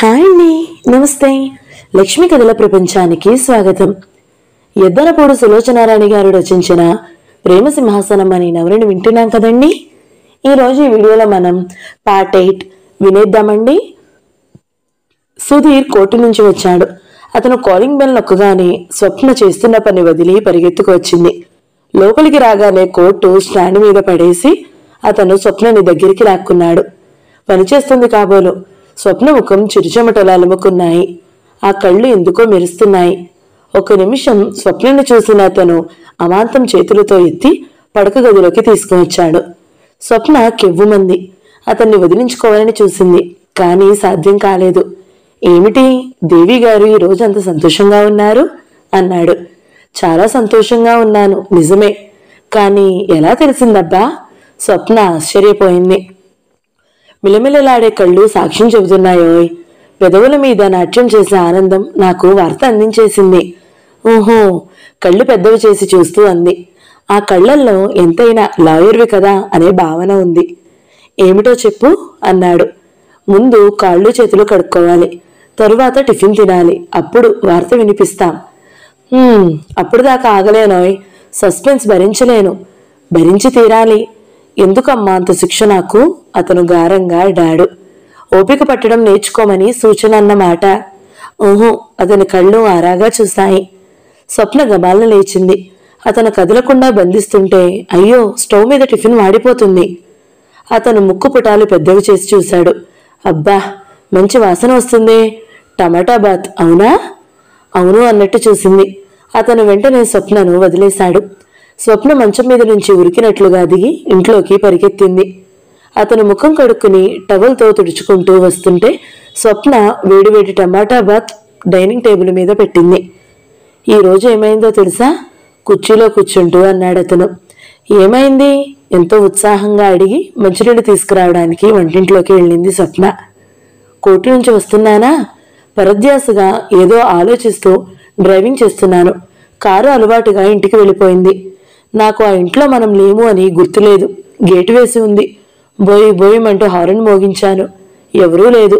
Hi అండి, నమస్తే. లక్ష్మీ కథల ప్రపంచానికి స్వాగతం. ఎద్దనపూడి సులోచనారాణి గారు రచించిన ప్రేమ సింహాసనం అనే నవలను వింటున్నాం కదండి. ఈరోజు ఈ వీడియోలో మనం పార్ట్ 8 వినేద్దామండి. సుధీర్ కోర్టు నుంచి వచ్చాడు. అతను కాలింగ్ బెల్ నొక్కగానే స్వప్న చేస్తున్న పని వదిలి పరిగెత్తుకు వచ్చింది. లోపలికి రాగానే కోర్టు స్టాండ్ మీద పడేసి అతను స్వప్నని దగ్గరికి లాక్కున్నాడు. పనిచేస్తుంది కాబోలు. స్వప్న ముఖం చిరుచెమటలు అలుముకున్నాయి. ఆ కళ్ళు ఎందుకో మెరుస్తున్నాయి. ఒక నిమిషం స్వప్నని చూసిన అతను అమాంతం చేతులతో ఎత్తి పడక గదిలోకి తీసుకువచ్చాడు. స్వప్న కెవ్వుమంది. అతన్ని వదిలించుకోవాలని చూసింది, కానీ సాధ్యం కాలేదు. ఏమిటి, దేవి గారు ఈరోజు అంత సంతోషంగా ఉన్నారు అన్నాడు. చాలా సంతోషంగా ఉన్నాను, నిజమే. కానీ ఎలా తెలిసిందబ్బా? స్వప్న ఆశ్చర్యపోయింది. మిలమిలలాడే కళ్ళు సాక్ష్యం చెబుతున్నాయోయ్. పెదవుల మీద నాట్యం చేసే ఆనందం నాకు వార్త అందించేసింది. ఊహో, కళ్ళు పెద్దవి చేసి చూస్తూ అంది. ఆ కళ్ళల్లో ఎంతైనా లాయర్వి కదా అనే భావన ఉంది. ఏమిటో చెప్పు అన్నాడు. ముందు కాళ్ళు చేతులు కడుక్కోవాలి, తరువాత టిఫిన్ తినాలి, అప్పుడు వార్త వినిపిస్తాం. అప్పుడు దాకా ఆగలేనోయ్. సస్పెన్స్ భరించలేను. భరించి తీరాలి. ఎందుకమ్మా అంత శిక్ష నాకు? అతను గారంగా అడ్డాడు. ఓపిక పట్టడం నేర్చుకోమని సూచన అన్నమాట. ఊహు, అతని కళ్ళు ఆరాగా చూశాయి. స్వప్న గబాలను లేచింది. అతను కదలకుండా బంధిస్తుంటే అయ్యో, స్టవ్ మీద టిఫిన్ వాడిపోతుంది. అతను ముక్కు పుటాలు పెద్దవి చేసి చూశాడు. అబ్బా, మంచి వాసన వస్తుంది. టమాటా బాత్ అవునా? అవును అన్నట్టు చూసింది. అతను వెంటనే స్వప్నను వదిలేశాడు. స్వప్న మంచం మీద నుంచి ఉరికినట్లుగా దిగి ఇంట్లోకి పరిగెత్తింది. అతను ముఖం కడుక్కుని టవల్తో తుడుచుకుంటూ వస్తుంటే స్వప్న వేడివేడి టమాటా బాత్ డైనింగ్ టేబుల్ మీద పెట్టింది. ఈరోజు ఏమైందో తెలుసా? కుర్చీలో కూర్చుంటూ అన్నాడు అతను. ఏమైంది? ఎంతో ఉత్సాహంగా అడిగి మంచినీళ్ళు తీసుకురావడానికి వంటింట్లోకి వెళ్ళింది స్వప్న. కోర్టు నుంచి వస్తున్నానా? పరధ్యాసగా ఏదో ఆలోచిస్తూ డ్రైవింగ్ చేస్తున్నాను. కారు అలవాటుగా ఇంటికి వెళ్ళిపోయింది. నాకు ఆ ఇంట్లో మనం లేము అని గుర్తులేదు. గేటు వేసి ఉంది. బోయి బోయమంటూ హారన్ మోగించాను. ఎవరూ లేదు.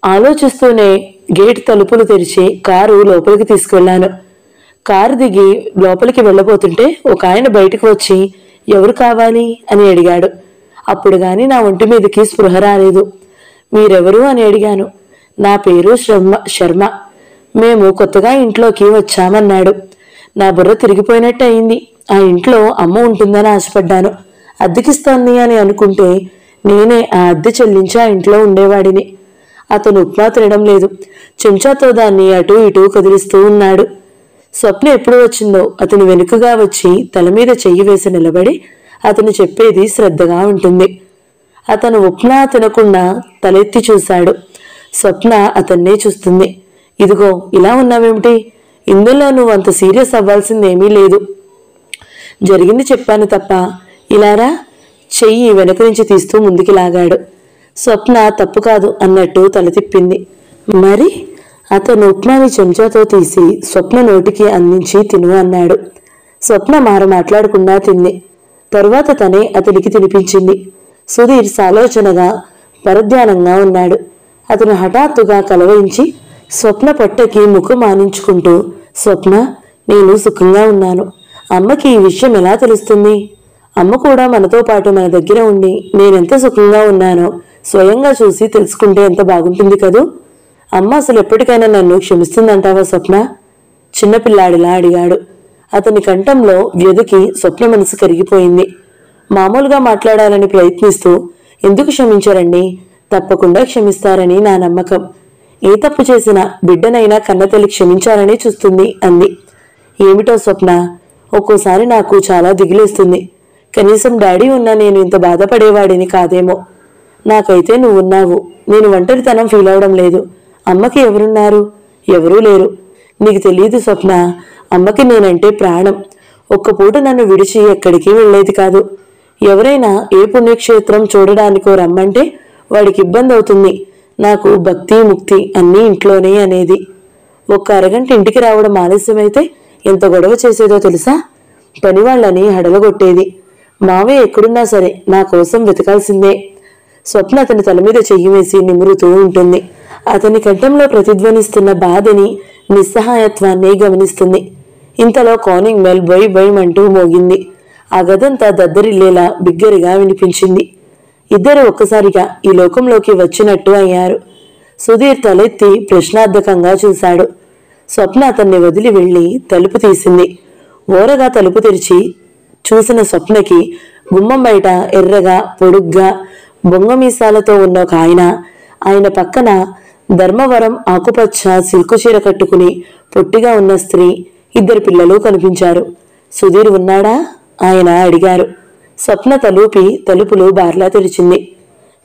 ఆలోచిస్తూనే గేటు తలుపులు తెరిచి కారు లోపలికి తీసుకెళ్లాను. కారు దిగి లోపలికి వెళ్ళబోతుంటే ఒక ఆయన బయటకు వచ్చి ఎవరు కావాలి అని అడిగాడు. అప్పుడు గాని నా ఒంటి మీదకి స్పృహ రాలేదు. మీరెవరు అని అడిగాను. నా పేరు శర్మ. మేము కొత్తగా ఇంట్లోకి వచ్చామన్నాడు. నా బుర్ర తిరిగిపోయినట్టు అయింది. ఆ ఇంట్లో అమ్మ ఉంటుందని ఆశపడ్డాను. అద్దెకిస్తోంది అని అనుకుంటే నేనే ఆ అద్దె చెల్లించి ఆ ఇంట్లో ఉండేవాడిని. అతను ఉప్మా తినడం లేదు. చెంచాతో దాన్ని అటూ ఇటూ కదిలిస్తూ ఉన్నాడు. స్వప్న ఎప్పుడు వచ్చిందో అతను వెనుకగా వచ్చి తల మీద చెయ్యి వేసి నిలబడి అతను చెప్పేది శ్రద్ధగా ఉంటుంది. అతను ఉప్మా తినకుండా తలెత్తి చూశాడు. స్వప్న అతన్నే చూస్తుంది. ఇదిగో, ఇలా ఉన్నావేమిటి? ఇందులో నువ్వు అంత సీరియస్ అవ్వాల్సిందేమీ లేదు. జరిగింది చెప్పాను తప్ప. ఇలారా, చెయ్యి వెనక నుంచి తీస్తూ ముందుకి లాగాడు. స్వప్న తప్పు కాదు అన్నట్టు తల తిప్పింది. మరి? అతను ఉప్మాని చెంచాతో తీసి స్వప్న నోటికి అందించి తిను అన్నాడు. స్వప్న మాట్లాడకుండా తింది. తరువాత తనే అతనికి తినిపించింది. సుధీర్ సాలోచనగా పరధ్యానంగా ఉన్నాడు. అతను హఠాత్తుగా కలవరించి స్వప్న పొట్టకి ముఖం ఆనించుకుంటూ, స్వప్న, నేను సుఖంగా ఉన్నాను. అమ్మకి ఈ విషయం ఎలా తెలుస్తుంది? అమ్మ కూడా మనతో పాటు మన దగ్గర ఉండి నేనెంత సుఖంగా ఉన్నానో స్వయంగా చూసి తెలుసుకుంటే ఎంత బాగుంటుంది కదూ. అమ్మ అసలు ఎప్పటికైనా నన్ను క్షమిస్తుందంటావా స్వప్న? చిన్నపిల్లాడిలా అడిగాడు. అతని కంఠంలో వ్యధకి స్వప్న మనసు కరిగిపోయింది. మామూలుగా మాట్లాడాలని ప్రయత్నిస్తూ, ఎందుకు క్షమించారండి? తప్పకుండా క్షమిస్తారని నా నమ్మకం. ఏ తప్పు చేసినా బిడ్డనైనా కన్నతల్లి క్షమించాలని చూస్తుంది అంది. ఏమిటో స్వప్న, ఒక్కోసారి నాకు చాలా దిగులేస్తుంది. కనీసం డాడీ ఉన్నా నేను ఇంత బాధపడేవాడిని కాదేమో. నాకైతే నువ్వున్నావు. నేను ఒంటరితనం ఫీల్ అవడం లేదు. అమ్మకి ఎవరున్నారు? ఎవరూ లేరు. నీకు తెలియదు స్వప్న, అమ్మకి నేనంటే ప్రాణం. ఒక్క పూట నన్ను విడిచి ఎక్కడికి వెళ్ళేది కాదు. ఎవరైనా ఏ పుణ్యక్షేత్రం చూడడానికో రమ్మంటే వాడికి ఇబ్బంది అవుతుంది. నాకు భక్తి ముక్తి అన్నీ ఇంట్లోనే అనేది. ఒక్క అరగంట ఇంటికి రావడం ఆలస్యమైతే ఎంత గొడవ చేసేదో తెలుసా? పనివాళ్ళని హడలగొట్టేది. మావే ఎక్కడున్నా సరే నా కోసం వెతకాల్సిందే. స్వప్న అతని తల మీద చెయ్యి వేసి నిమురుతూ ఉంటుంది. అతని కంఠంలో ప్రతిధ్వనిస్తున్న బాధని, నిస్సహాయత్వాన్ని గమనిస్తుంది. ఇంతలో కాలింగ్ బెల్ బొయ్ బొయ్యమంటూ మోగింది. ఆ గదంతా దద్దరిల్లేలా బిగ్గరగా వినిపించింది. ఇద్దరు ఒక్కసారిగా ఈ లోకంలోకి వచ్చినట్టు అయ్యారు. సుధీర్ తలెత్తి ప్రశ్నార్థకంగా చూశాడు. స్వప్న అతన్ని వదిలి వెళ్లి తలుపు తీసింది. ఓరగా తలుపు తెరిచి చూసిన స్వప్నకి గుమ్మం బయట ఎర్రగా పొడుగ్గా బొంగమీసాలతో ఉన్న ఒక ఆయన పక్కన ధర్మవరం ఆకుపచ్చ సిల్కు చీర కట్టుకుని పొట్టిగా ఉన్న స్త్రీ, ఇద్దరు పిల్లలు కనిపించారు. సుధీర్ ఉన్నాడా? ఆయన అడిగారు. స్వప్న తలూపి తలుపులు బార్లా తెరిచింది.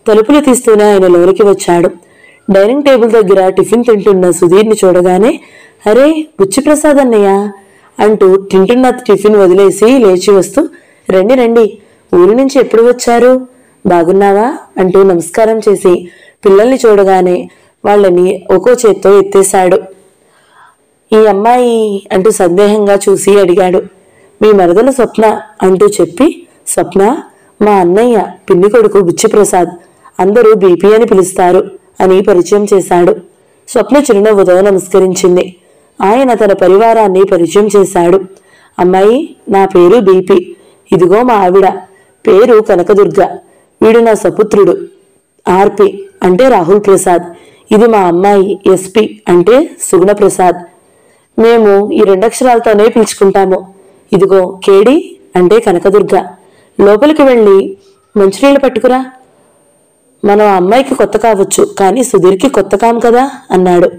తలుపులు తీస్తూనే ఆయన లోనికి వచ్చాడు. డైనింగ్ టేబుల్ దగ్గర టిఫిన్ తింటున్న సుధీర్ని చూడగానే, అరే బుచ్చిప్రసాద్ అన్నయ్య అంటూ తింటున్న టిఫిన్ వదిలేసి లేచి వస్తూ, రండి రండి, ఊరి నుంచి ఎప్పుడు వచ్చారు? బాగున్నావా అంటూ నమస్కారం చేసి పిల్లల్ని చూడగానే వాళ్ళని ఒక్కో చేత్తో ఎత్తేశాడు. ఈ అమ్మాయి అంటూ సందేహంగా చూసి అడిగాడు. మీ మరదలు స్వప్న అంటూ చెప్పి, స్వప్న మా అన్నయ్య పిన్ని కొడుకు బుచ్చిప్రసాద్, అందరూ బీపీ అని పిలుస్తారు అని పరిచయం చేశాడు. స్వప్న చిరునవ్వుతో నమస్కరించింది. ఆయన తన పరివారాన్ని పరిచయం చేశాడు. అమ్మాయి, నా పేరు బీపీ, ఇదిగో మా ఆవిడ పేరు కనకదుర్గ, వీడు నా సపుత్రుడు ఆర్పి అంటే రాహుల్ ప్రసాద్, ఇది మా అమ్మాయి ఎస్పి అంటే సుగుణ ప్రసాద్. మేము ఈ రెండక్షరాలతోనే పిలుచుకుంటాము. ఇదిగో కేడి అంటే కనకదుర్గ, లోపలికి వెళ్ళి మంచినీళ్ళు పట్టుకురా. మనం అమ్మాయికి కొత్త కావచ్చు, కానీ సుధీర్కి కొత్త కాం కదా అన్నాడు.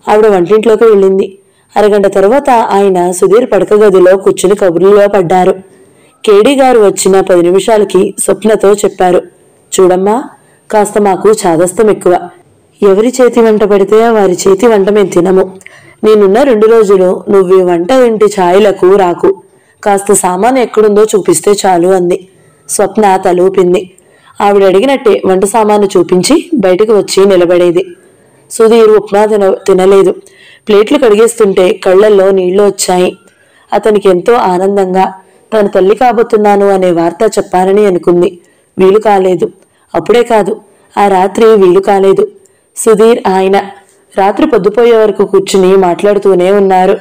ఆవిడ వంటింట్లోకి వెళ్ళింది. అరగంట తర్వాత ఆయన సుధీర్ పడక గదిలో కూర్చుని కబుర్లలో పడ్డారు. కేడీ గారు వచ్చిన 10 నిమిషాలకి స్వప్నతో చెప్పారు, చూడమ్మా, కాస్త మాకు చాదస్తం ఎక్కువ. ఎవరి చేతి వంట పడితే వారి చేతి వంట మేము తినము. నేనున్న 2 రోజులు నువ్వు వంట ఇంటి ఛాయలకు రాకు, కాస్త సామాను ఎక్కడుందో చూపిస్తే చాలు అంది. స్వప్న తలూపింది. ఆవిడ అడిగినట్టే వంట సామాను చూపించి బయటకు వచ్చి నిలబడేది. సుధీర్ ఉప్మా తినలేదు. ప్లేట్లు కడిగేస్తుంటే కళ్లల్లో నీళ్లు వచ్చాయి. అతనికి ఎంతో ఆనందంగా తన తల్లి కాబోతున్నాను అనే వార్త చెప్పాలని అనుకుంది. వీలు కాలేదు. అప్పుడే కాదు, ఆ రాత్రి వీలు కాలేదు. సుధీర్ ఆయన రాత్రి పొద్దుపోయే వరకు కూర్చుని మాట్లాడుతూనే ఉన్నారు.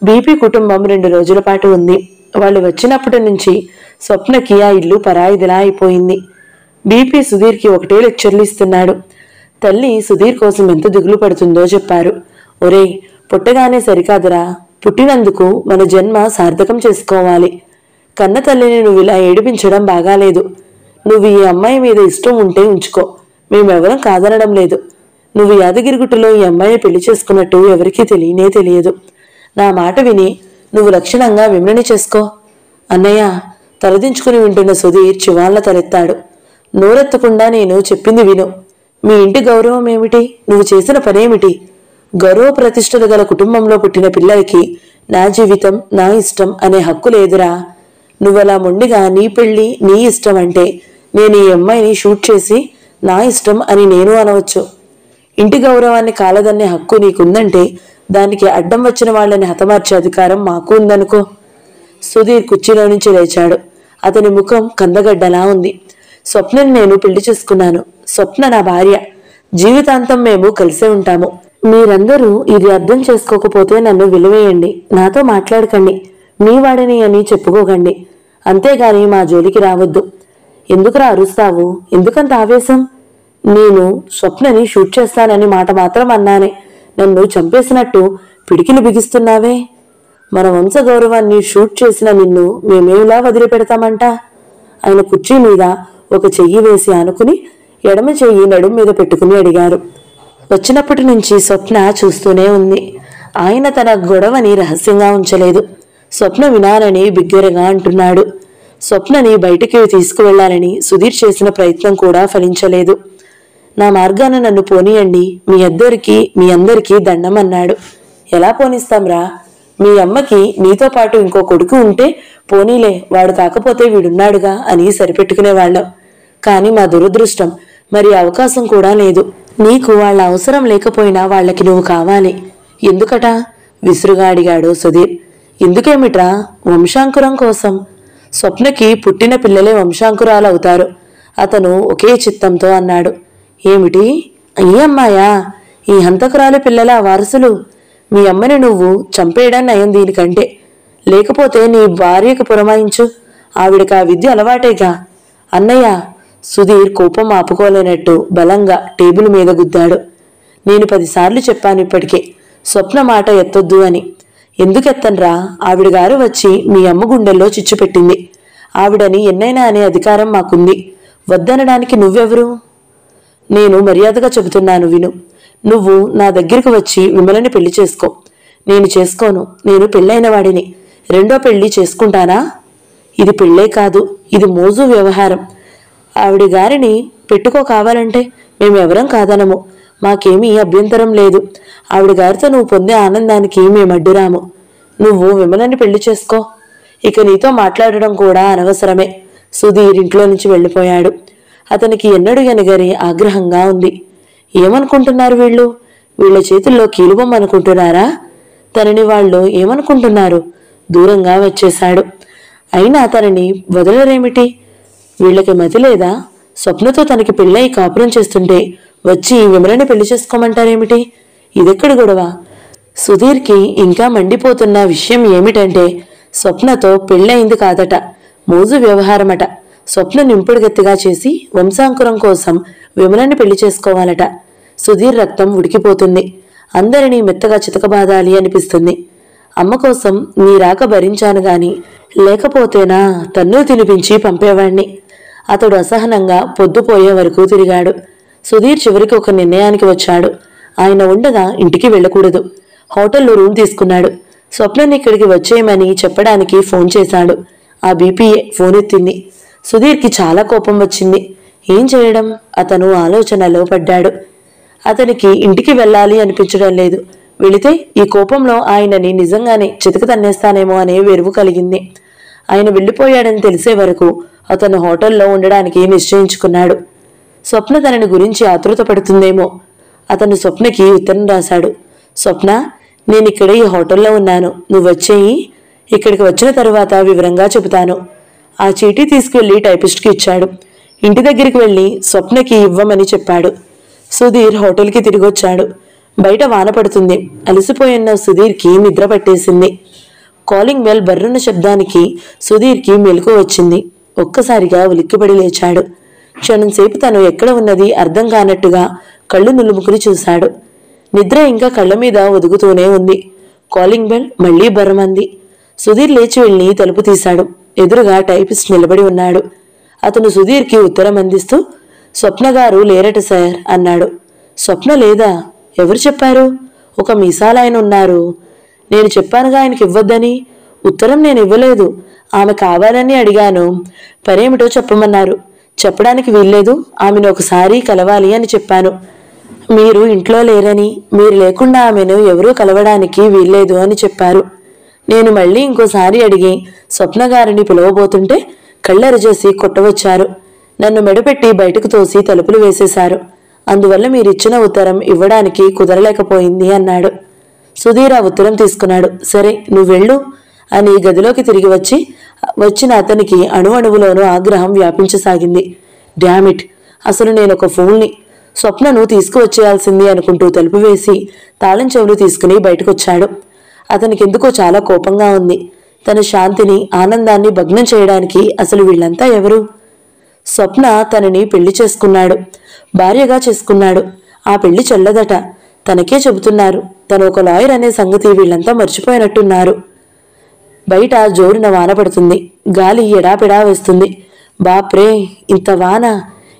బీపీ కుటుంబం 2 రోజుల పాటు ఉంది. వాళ్ళు వచ్చినప్పటి నుంచి స్వప్నకి ఆ ఇల్లు పరాయిదిలా అయిపోయింది. బీపీ సుధీర్కి ఒకటే లెక్చర్లు ఇస్తున్నాడు. తల్లి సుధీర్ కోసం ఎంత దిగులు పడుతుందో చెప్పారు. ఒరేయ్, పుట్టగానే సరికాదురా, పుట్టినందుకు మన జన్మ సార్థకం చేసుకోవాలి. కన్న తల్లిని నువ్వు ఇలా ఏడిపించడం బాగాలేదు. నువ్వు ఈ అమ్మాయి మీద ఇష్టం ఉంటే ఉంచుకో, మేమెవరం కాదనడం లేదు. నువ్వు యాదగిరిగుట్టలో ఈ అమ్మాయిని పెళ్లి చేసుకున్నట్టు ఎవరికీ తెలియదు. నా మాట విని నువ్వు లక్షణంగా విమ్రణి చేసుకో. అన్నయ్య, తలదించుకుని వింటున్న సుధీర్ చివాళ్ళ తలెత్తాడు. నోరెత్తకుండా నేను చెప్పింది విను. మీ ఇంటి గౌరవం ఏమిటి? నువ్వు చేసిన పనేమిటి? గౌరవ ప్రతిష్టలు గల కుటుంబంలో పుట్టిన పిల్లలకి నా జీవితం నా ఇష్టం అనే హక్కు లేదురా. నువ్వలా మొండిగా నీ పెళ్లి నీ ఇష్టం అంటే నేను ఈ అమ్మాయిని షూట్ చేసి నా ఇష్టం అని నేను అనవచ్చు. ఇంటి గౌరవాన్ని కాలదన్నే హక్కు నీకుందంటే దానికి అడ్డం వచ్చిన వాళ్ళని హతమార్చే అధికారం మాకు ఉందనుకో. సుధీర్ కుర్చీలో నుంచి లేచాడు. అతని ముఖం కందగడ్డలా ఉంది. స్వప్నని నేను పెళ్లి చేసుకున్నాను. స్వప్న నా భార్య. జీవితాంతం మేము కలిసే ఉంటాము. మీరందరూ ఇది అర్థం చేసుకోకపోతే నన్ను విలువేయండి. నాతో మాట్లాడకండి. మీ వాడిని అని చెప్పుకోకండి. అంతేగాని మా జోలికి రావద్దు. ఎందుకురా అరుస్తావు? ఎందుకంత ఆవేశం? నేను స్వప్నని షూట్ చేస్తానని మాట మాత్రం అన్నానే. నన్ను చంపేసినట్టు పిడికిలు బిగిస్తున్నావే. మన వంశ గౌరవాన్ని షూట్ చేసిన నిన్ను మేమేలా వదిలిపెడతామంట? ఆయన కుర్చీ మీద ఒక చెయ్యి వేసి ఆనుకుని ఎడమ చెయ్యి నడుం మీద పెట్టుకుని అడిగారు. వచ్చినప్పటి నుంచి స్వప్న చూస్తూనే ఉంది. ఆయన తన గొడవని రహస్యంగా ఉంచలేదు. స్వప్న వినాలని బిగ్గరగా అంటున్నాడు. స్వప్నని బయటికి తీసుకువెళ్లాలని సుధీర్ చేసిన ప్రయత్నం కూడా ఫలించలేదు. నా మార్గాన నన్ను పోనీయండి, మీ అందరికీ దండం అన్నాడు. ఎలా పోనిస్తాంరా? మీ అమ్మకి నీతో పాటు ఇంకో కొడుకు ఉంటే పోనీలే, వాడు కాకపోతే వీడున్నాడుగా అని సరిపెట్టుకునేవాళ్ళం. కానీ మా దురదృష్టం, మరి అవకాశం కూడా లేదు. నీకు వాళ్ళ అవసరం లేకపోయినా వాళ్ళకి నువ్వు కావాలి. ఎందుకట? విసురుగా అడిగాడు సుధీర్. ఎందుకేమిట్రా? వంశాంకురం కోసం. స్వప్నకి పుట్టిన పిల్లలే వంశాంకురాలు అవుతారు. అతను ఒకే చిత్తంతో అన్నాడు. ఏమిటి? ఈ అమ్మాయా? ఈ హంతకురాలు పిల్లల వారసులు. మీ అమ్మని నువ్వు చంపేయడం నయం దీనికంటే. లేకపోతే నీ భార్యకు పురమాయించు. ఆవిడకి ఆ విద్య అలవాటేగా. అన్నయ్య! సుధీర్ కోపం ఆపుకోలేనట్టు బలంగా టేబుల్ మీద గుద్దాడు. నేను 10 సార్లు చెప్పాను ఇప్పటికే, స్వప్న మాట ఎత్తొద్దు అని. ఎందుకెత్తన్రా? ఆవిడ గారు వచ్చి మీ అమ్మ గుండెల్లో చిచ్చు పెట్టింది. ఆవిడని ఎన్నైనా అనే అధికారం మాకుంది. వద్దనడానికి నువ్వెవరు? నేను మర్యాదగా చెబుతున్నాను విను. నువ్వు నా దగ్గరకు వచ్చి విమలని పెళ్లి చేసుకో. నేను చేసుకోను. నేను పెళ్ళైన వాడిని. రెండో పెళ్లి చేసుకుంటానా? ఇది పెళ్ళే కాదు, ఇది మోజు వ్యవహారం. ఆవిడ గారిని పెట్టుకో కావాలంటే. మేమెవరం కాదనము. మాకేమీ అభ్యంతరం లేదు. ఆవిడ గారితో నువ్వు పొందే ఆనందానికి మేము అడ్డురాము. నువ్వు విమలని పెళ్లి చేసుకో. ఇక నీతో మాట్లాడడం కూడా అనవసరమే. సుధీర్ ఇంట్లో నుంచి వెళ్ళిపోయాడు. అతనికి ఎన్నడూ ఎనగని ఆగ్రహంగా ఉంది. ఏమనుకుంటున్నారు వీళ్ళు? వీళ్ళ చేతుల్లో కీలుబొమ్మ అనుకుంటున్నారా? తనని వాళ్ళు ఏమనుకుంటున్నారు? దూరంగా వచ్చేశాడు. అయినా తనని వదలరేమిటి? వీళ్ళకి మతి లేదా? స్వప్నతో తనకి పెళ్ళై కాపురం చేస్తుంటే వచ్చి విమలని పెళ్లి చేసుకోమంటారేమిటి? ఇదెక్కడి గొడవ? సుధీర్కి ఇంకా మండిపోతున్న విషయం ఏమిటంటే స్వప్నతో పెళ్ళయింది కాదట, మోజు వ్యవహారమట. స్వప్న నింపుడుగెత్తిగా చేసి వంశాంకురం కోసం విమలని పెళ్లి చేసుకోవాలట. సుధీర్ రక్తం ఉడికిపోతుంది. అందరినీ మెత్తగా చితకబాదాలి అనిపిస్తుంది. అమ్మ కోసం నీ రాక భరించాను గాని లేకపోతేనా తన్ను తినిపించి పంపేవాణ్ణి. అతడు అసహనంగా పొద్దుపోయే వరకు తిరిగాడు. సుధీర్ చివరికి ఒక నిర్ణయానికి వచ్చాడు. ఆయన ఉండగా ఇంటికి వెళ్ళకూడదు. హోటల్లో రూమ్ తీసుకున్నాడు. స్వప్నని ఇక్కడికి వచ్చేయమని చెప్పడానికి ఫోన్ చేశాడు. ఆ బీపీఏ ఫోన్ ఎత్తింది. సుధీర్కి చాలా కోపం వచ్చింది. ఏం చేయడం? అతను ఆలోచనలో పడ్డాడు. అతనికి ఇంటికి వెళ్ళాలి అనిపించడం లేదు. వెళితే ఈ కోపంలో ఆయనని నిజంగానే చితక తన్నేస్తానేమో అనే వెరువు కలిగింది. ఆయన వెళ్ళిపోయాడని తెలిసే వరకు అతను హోటల్లో ఉండడానికి నిశ్చయించుకున్నాడు. స్వప్న తనని గురించి ఆతృత పడుతుందేమో. అతను స్వప్నకి ఉత్తరం రాశాడు. స్వప్న, నేనిక్కడ ఈ హోటల్లో ఉన్నాను. నువ్వు వచ్చేయి. ఇక్కడికి వచ్చిన తరువాత వివరంగా చెబుతాను. ఆ చీటీ తీసుకువెళ్ళి టైపిస్ట్కి ఇచ్చాడు. ఇంటి దగ్గరికి వెళ్ళి స్వప్నకి ఇవ్వమని చెప్పాడు. సుధీర్ హోటల్కి తిరిగొచ్చాడు. బయట వాన పడుతుంది. అలసిపోయిన సుధీర్కి నిద్ర పట్టేసింది. కాలింగ్ బెల్ బర్రున్న శబ్దానికి సుధీర్కి మెలకు వచ్చింది. ఒక్కసారిగా ఉలిక్కిపడి లేచాడు. క్షణంసేపు తను ఎక్కడ ఉన్నది అర్థం కానట్టుగా కళ్ళు నులుముకుని చూశాడు. నిద్ర ఇంకా కళ్ళ మీద ఒదుగుతూనే ఉంది. కాలింగ్ బెల్ మళ్లీ బర్రమంది. సుధీర్ లేచి వెళ్ళి తలుపు తీశాడు. ఎదురుగా టైపిస్ట్ నిలబడి ఉన్నాడు. అతను సుధీర్కి ఉత్తరం అందిస్తూ, స్వప్న గారు లేరట సార్ అన్నాడు. స్వప్న లేదా? ఎవరు చెప్పారు? ఒక మీసాలాయన ఉన్నారు. నేను చెప్పానుగా ఆయనకి ఇవ్వద్దని. ఉత్తరం నేను ఇవ్వలేదు. ఆమె కావాలని అడిగాను. పనేమిటో చెప్పమన్నారు. చెప్పడానికి వీల్లేదు. ఆమెను ఒకసారి కలవాలి అని చెప్పాను. మీరు ఇంట్లో లేరని, మీరు లేకుండా ఆమెను ఎవరూ కలవడానికి వీల్లేదు అని చెప్పారు. నేను మళ్ళీ ఇంకోసారి అడిగి స్వప్న గారిని పిలవబోతుంటే కళ్ళెరచేసి కొట్టవచ్చారు. నన్ను మెడపెట్టి బయటకు తోసి తలుపులు వేసేశారు. అందువల్ల మీరిచ్చిన ఉత్తరం ఇవ్వడానికి కుదరలేకపోయింది అన్నాడు. సుధీర్ ఆ ఉత్తరం తీసుకున్నాడు. సరే, నువ్వెళ్ళు అని గదిలోకి తిరిగి వచ్చిన అతనికి అణువణువులోనూ ఆగ్రహం వ్యాపించసాగింది. డామిట్, అసలు నేనొక ఫూల్ని. స్వప్నను తీసుకువచ్చేయాల్సింది అనుకుంటూ తలుపు వేసి తాళం చెవులు తీసుకుని బయటకొచ్చాడు. అతనికెందుకో చాలా కోపంగా ఉంది. తన శాంతిని, ఆనందాన్ని భగ్నం చేయడానికి అసలు వీళ్ళంతా ఎవరు? స్వప్న తనని పెళ్లి చేసుకున్నాడు. భార్యగా చేసుకున్నాడు. ఆ పెళ్లి చెల్లదట. తనకే చెబుతున్నారు. తను ఒక లాయర్ అనే సంగతి వీళ్ళంతా మర్చిపోయినట్టున్నారు. బయట జోరున వాన పడుతుంది. గాలి ఎడాపెడా వేస్తుంది. బాప్రే, ఇంత వాన!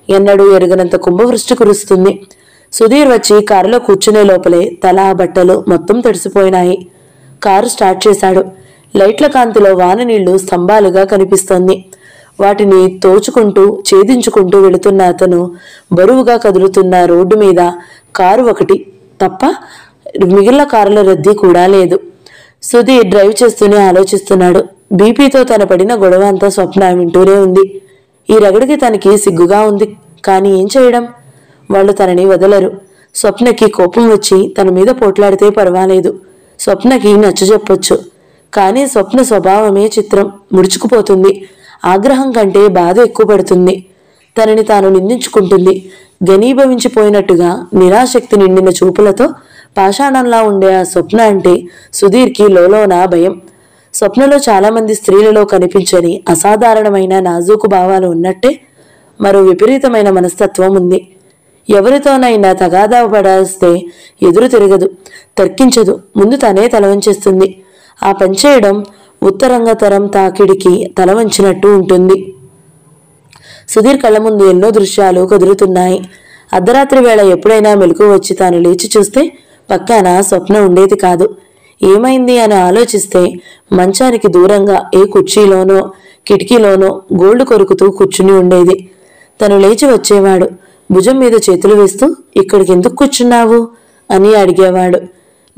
ఎన్నడూ ఎరగనంత కుంభవృష్టి కురుస్తుంది. సుధీర్ వచ్చి కారులో కూర్చునే లోపలే తల, బట్టలు మొత్తం తడిసిపోయినాయి. కారు స్టార్ట్ చేశాడు. లైట్ల కాంతిలో వాన నీళ్లు స్తంభాలుగా కనిపిస్తోంది. వాటిని తోచుకుంటూ ఛేదించుకుంటూ వెళుతున్న అతను బరువుగా కదులుతున్న రోడ్డు మీద కారు ఒకటి తప్ప మిగిలిన కారుల రద్దీ కూడా లేదు. సుధీర్ డ్రైవ్ చేస్తూనే ఆలోచిస్తున్నాడు. బీపీతో తన పడిన గొడవ అంతా స్వప్న వింటూనే ఉంది. ఈ రగడికి తనకి సిగ్గుగా ఉంది. కానీ ఏం చేయడం? వాళ్ళు తనని వదలరు. స్వప్నకి కోపం వచ్చి తన మీద పోట్లాడితే పర్వాలేదు. స్వప్నకి నచ్చజెప్పొచ్చు. కానీ స్వప్న స్వభావమే చిత్రం. ముడుచుకుపోతుంది. ఆగ్రహం కంటే బాధ ఎక్కువ పడుతుంది. తనని తాను నిందించుకుంటుంది. ఘనీభవించిపోయినట్టుగా నిరాశక్తి నిండిన చూపులతో పాషాణంలా ఉండే ఆ స్వప్న అంటే సుధీర్కి లోలోన భయం. స్వప్నలో చాలామంది స్త్రీలలో కనిపించని అసాధారణమైన నాజూకు భావాలు ఉన్నట్టే మరో విపరీతమైన మనస్తత్వం ఉంది. ఎవరితోనైనా తగాదా పడాస్తే ఎదురు తిరగదు, తర్కించదు, ముందు తనే తలవంచేస్తుంది. ఆ పనిచేయడం ఉత్తరంగతరం తాకిడికి తలవంచినట్టు ఉంటుంది. సుధీర్ కళ్ళ ముందు ఎన్నో దృశ్యాలు కదులుతున్నాయి. అర్ధరాత్రి వేళ ఎప్పుడైనా మెలకు వచ్చి తాను లేచి చూస్తే పక్కన స్వప్న ఉండేది కాదు. ఏమైంది అని ఆలోచిస్తే మంచానికి దూరంగా ఏ కుర్చీలోనో కిటికీలోనో గోళ్లు కొరుకుతూ కూర్చుని ఉండేది. తను లేచి వచ్చేవాడు. భుజం మీద చేతులు వేస్తూ ఇక్కడికి ఎందుకు కూర్చున్నావు అని అడిగేవాడు.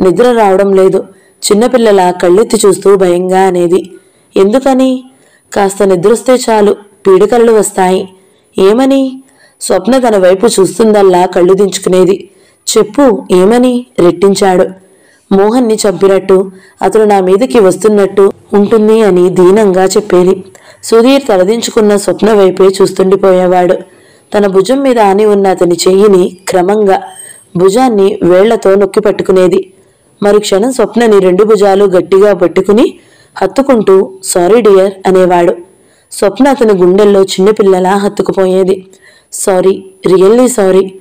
నిద్ర రావడం లేదు. చిన్నపిల్లల కళ్ళెత్తి చూస్తూ భయంగా అనేది. ఎందుకని? కాస్త నిద్రొస్తే చాలు పీడకలలు వస్తాయి. ఏమని? స్వప్న తన వైపు చూస్తుందల్లా కళ్ళు దించుకునేది. చెప్పు ఏమని రెట్టించాడు. మోహన్ని చంపినట్టు అతను నా మీదకి వస్తున్నట్టు ఉంటుంది అని దీనంగా చెప్పేది. సుధీర్ తలదించుకున్న స్వప్న వైపే చూస్తుండిపోయేవాడు. తన భుజం మీద ఆని ఉన్న అతని చెయ్యిని క్రమంగా భుజాన్ని వేళ్లతో నొక్కి పట్టుకునేది. మరుక్షణం స్వప్నని రెండు భుజాలు గట్టిగా పట్టుకుని హత్తుకుంటూ సారీ డియర్ అనేవాడు. స్వప్న అతని గుండెల్లో చిన్నపిల్లలా హత్తుకుపోయేది. Sorry, really sorry.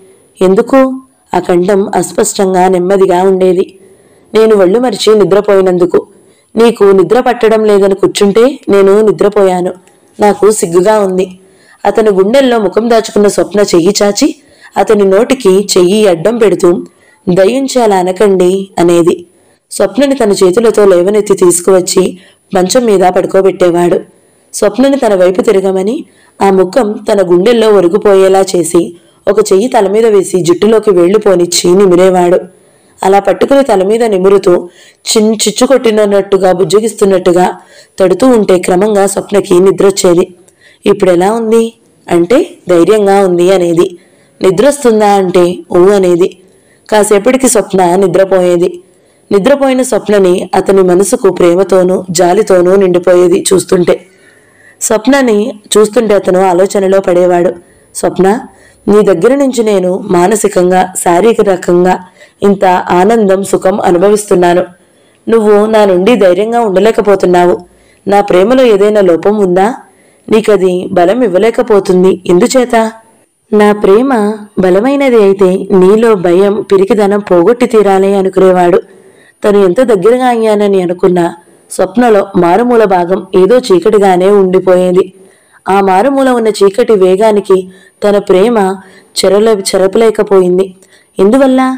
ఎందుకు? ఆ కంఠం అస్పష్టంగా నెమ్మదిగా ఉండేది. నేను ఒళ్ళు మరిచి నిద్రపోయినందుకు. నీకు నిద్ర పట్టడం లేదని కూర్చుంటే నేను నిద్రపోయాను. నాకు సిగ్గుగా ఉంది. అతని గుండెల్లో ముఖం దాచుకున్న స్వప్న చెయ్యి చాచి అతని నోటికి చెయ్యి అడ్డం పెడుతూ దయించి అలా అనకండి అనేది. స్వప్నని తన చేతులతో లేవనెత్తి తీసుకువచ్చి మంచం మీద పడుకోబెట్టేవాడు. స్వప్నని తన వైపు తిరగమని ఆ ముఖం తన గుండెల్లో ఒరిగిపోయేలా చేసి ఒక చెయ్యి తల మీద వేసి జుట్టులోకి వేళ్లు పోనిచ్చి నిమిరేవాడు. అలా పట్టుకుని తల మీద నిమురుతూ చిచ్చు కొట్టినట్టుగా బుజ్జగిస్తున్నట్టుగా తడుతూ ఉంటే క్రమంగా స్వప్నకి నిద్రొచ్చేది. ఇప్పుడెలా ఉంది అంటే ధైర్యంగా ఉంది అనేది. నిద్రొస్తుందా అంటే ఊ అనేది. కాసేపటికి స్వప్న నిద్రపోయేది. నిద్రపోయిన స్వప్నని అతని మనసుకు ప్రేమతోనూ జాలితోనూ నిండిపోయేది చూస్తుంటే. స్వప్నని చూస్తుంటే అతను ఆలోచనలో పడేవాడు. స్వప్న, నీ దగ్గర నుంచి నేను మానసికంగా శారీరకంగా ఇంత ఆనందం సుఖం అనుభవిస్తున్నాను. నువ్వు నా నుండి ధైర్యంగా ఉండలేకపోతున్నావు. నా ప్రేమలో ఏదైనా లోపం ఉందా? నీకది బలం ఇవ్వలేకపోతుంది. ఎందుచేత? నా ప్రేమ బలమైనది అయితే నీలో భయం పిరికిదనం పోగొట్టి తీరాలి అనుకునేవాడు. తను ఎంత దగ్గరగా అయ్యానని అనుకున్నా స్వప్నలో మారుమూల భాగం ఏదో చీకటిగానే ఉండిపోయేది. ఆ మారుమూల ఉన్న చీకటి వేగానికి తన ప్రేమ చెరపలేకపోయింది. ఎందువల్ల?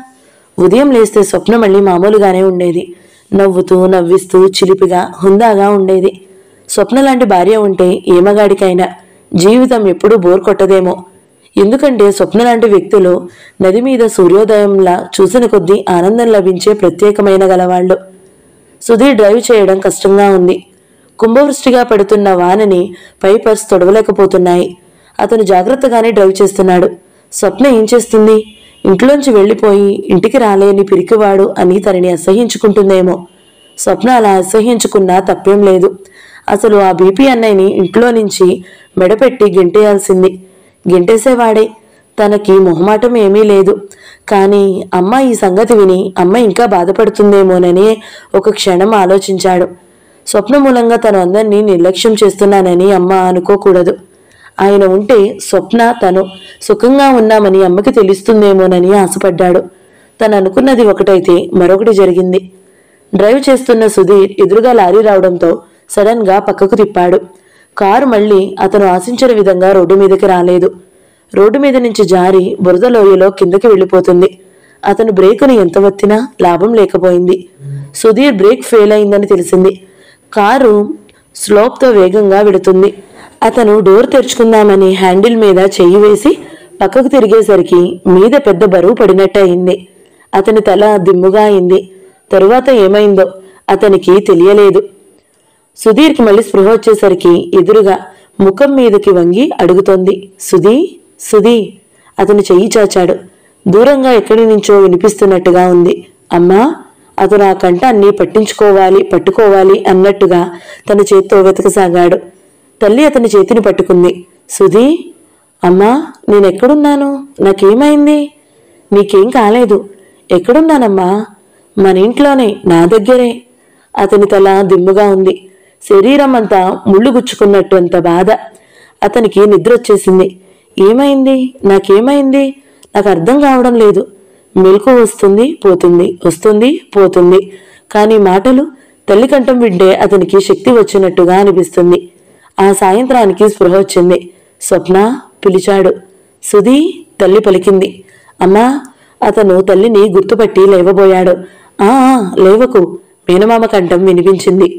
ఉదయం లేస్తే స్వప్న మళ్ళీ మామూలుగానే ఉండేది. నవ్వుతూ నవ్విస్తూ చిలిపిగా హుందాగా ఉండేది. స్వప్న లాంటి భార్య ఉంటే ఏ మగాడికైనా జీవితం ఎప్పుడూ బోర్ కొట్టదేమో. ఎందుకంటే స్వప్న లాంటి వ్యక్తులు నది మీద సూర్యోదయంలా చూసిన కొద్దీ ఆనందం లభించే ప్రత్యేకమైన గలవాళ్లు. సుధీర్ డ్రైవ్ చేయడం కష్టంగా ఉంది. కుంభవృష్టిగా పడుతున్న వానని పైపర్స్ తొడవలేకపోతున్నాయి. అతను జాగ్రత్తగానే డ్రైవ్ చేస్తున్నాడు. స్వప్న ఏం చేస్తుంది? ఇంట్లోంచి వెళ్లిపోయి ఇంటికి రాలేని పిరికివాడు అని తనని అసహ్యించుకుంటుందేమో. స్వప్న అలా అసహ్యించుకున్నా తప్పేం లేదు. అసలు ఆ బీపీ అన్నయ్యని ఇంట్లో నుంచి మెడపెట్టి గెంటేయాల్సింది. గెంటేసేవాడే. తనకి మొహమాటం ఏమీ లేదు. కానీ అమ్మ ఈ సంగతి విని అమ్మ ఇంకా బాధపడుతుందేమోనని ఒక క్షణం ఆలోచించాడు. స్వప్న మూలంగా తను అందరినీ నిర్లక్ష్యం చేస్తున్నానని అమ్మ అనుకోకూడదు. ఆయన ఉంటే స్వప్న తను సుఖంగా ఉన్నామని అమ్మకి తెలుస్తుందేమోనని ఆశపడ్డాడు. తను అనుకున్నది ఒకటైతే మరొకటి జరిగింది. డ్రైవ్ చేస్తున్న సుధీర్ ఎదురుగా లారీ రావడంతో సడన్ గా పక్కకు తిప్పాడు. కారు మళ్లీ అతను ఆశించిన విధంగా రోడ్డు మీదకి రాలేదు. రోడ్డు మీద నుంచి జారి బురద లోయలో కిందకి వెళ్లిపోతుంది. అతను బ్రేకును ఎంత వత్తినా లాభం లేకపోయింది. సుధీర్ బ్రేక్ ఫెయిల్ అయిందని తెలిసింది. కారు స్లోప్తో వేగంగా వెడుతుంది. అతను డోర్ తెరుచుకుందామని హ్యాండిల్ మీద చెయ్యి వేసి పక్కకు తిరిగేసరికి మీద పెద్ద బరువు పడినట్టు అయింది. అతని తల దిమ్ముగా అయింది. తరువాత ఏమైందో అతనికి తెలియలేదు. సుధీర్కి మళ్ళీ స్పృహ వచ్చేసరికి ఎదురుగా ముఖం మీదకి వంగి అడుగుతోంది. సుధీ, సుధీ. అతను చెయ్యి చాచాడు. దూరంగా ఎక్కడి నుంచో వినిపిస్తున్నట్టుగా ఉంది. అమ్మా. అతను ఆ కంఠాన్ని పట్టుకోవాలి అన్నట్టుగా తన చేత్తో వెతకసాగాడు. తల్లి అతని చేతిని పట్టుకుంది. సుధీ. అమ్మా, నేనెక్కడున్నాను? నాకేమైంది? నీకేం కాలేదు. ఎక్కడున్నానమ్మా? మన ఇంట్లోనే, నా దగ్గరే. అతని తల దిమ్ముగా ఉంది. శరీరం అంతా ముళ్ళు గుచ్చుకున్నట్టు అంత బాధ. అతనికి నిద్ర వచ్చేసింది. ఏమైంది? నాకేమైంది? నాకు అర్థం కావడం లేదు. మెలకు వస్తుంది పోతుంది, వస్తుంది పోతుంది. కానీ మాటలు, తల్లి కంఠం వింటే అతనికి శక్తి వచ్చినట్టుగా అనిపిస్తుంది. ఆ సాయంత్రానికి స్పృహ వచ్చింది. స్వప్న పిలిచాడు. సుధీ, తల్లి పలికింది. అమ్మా. అతను తల్లిని గుర్తుపట్టి లేవబోయాడు. ఆ లేవకు, మేనమామ కంఠం వినిపించింది.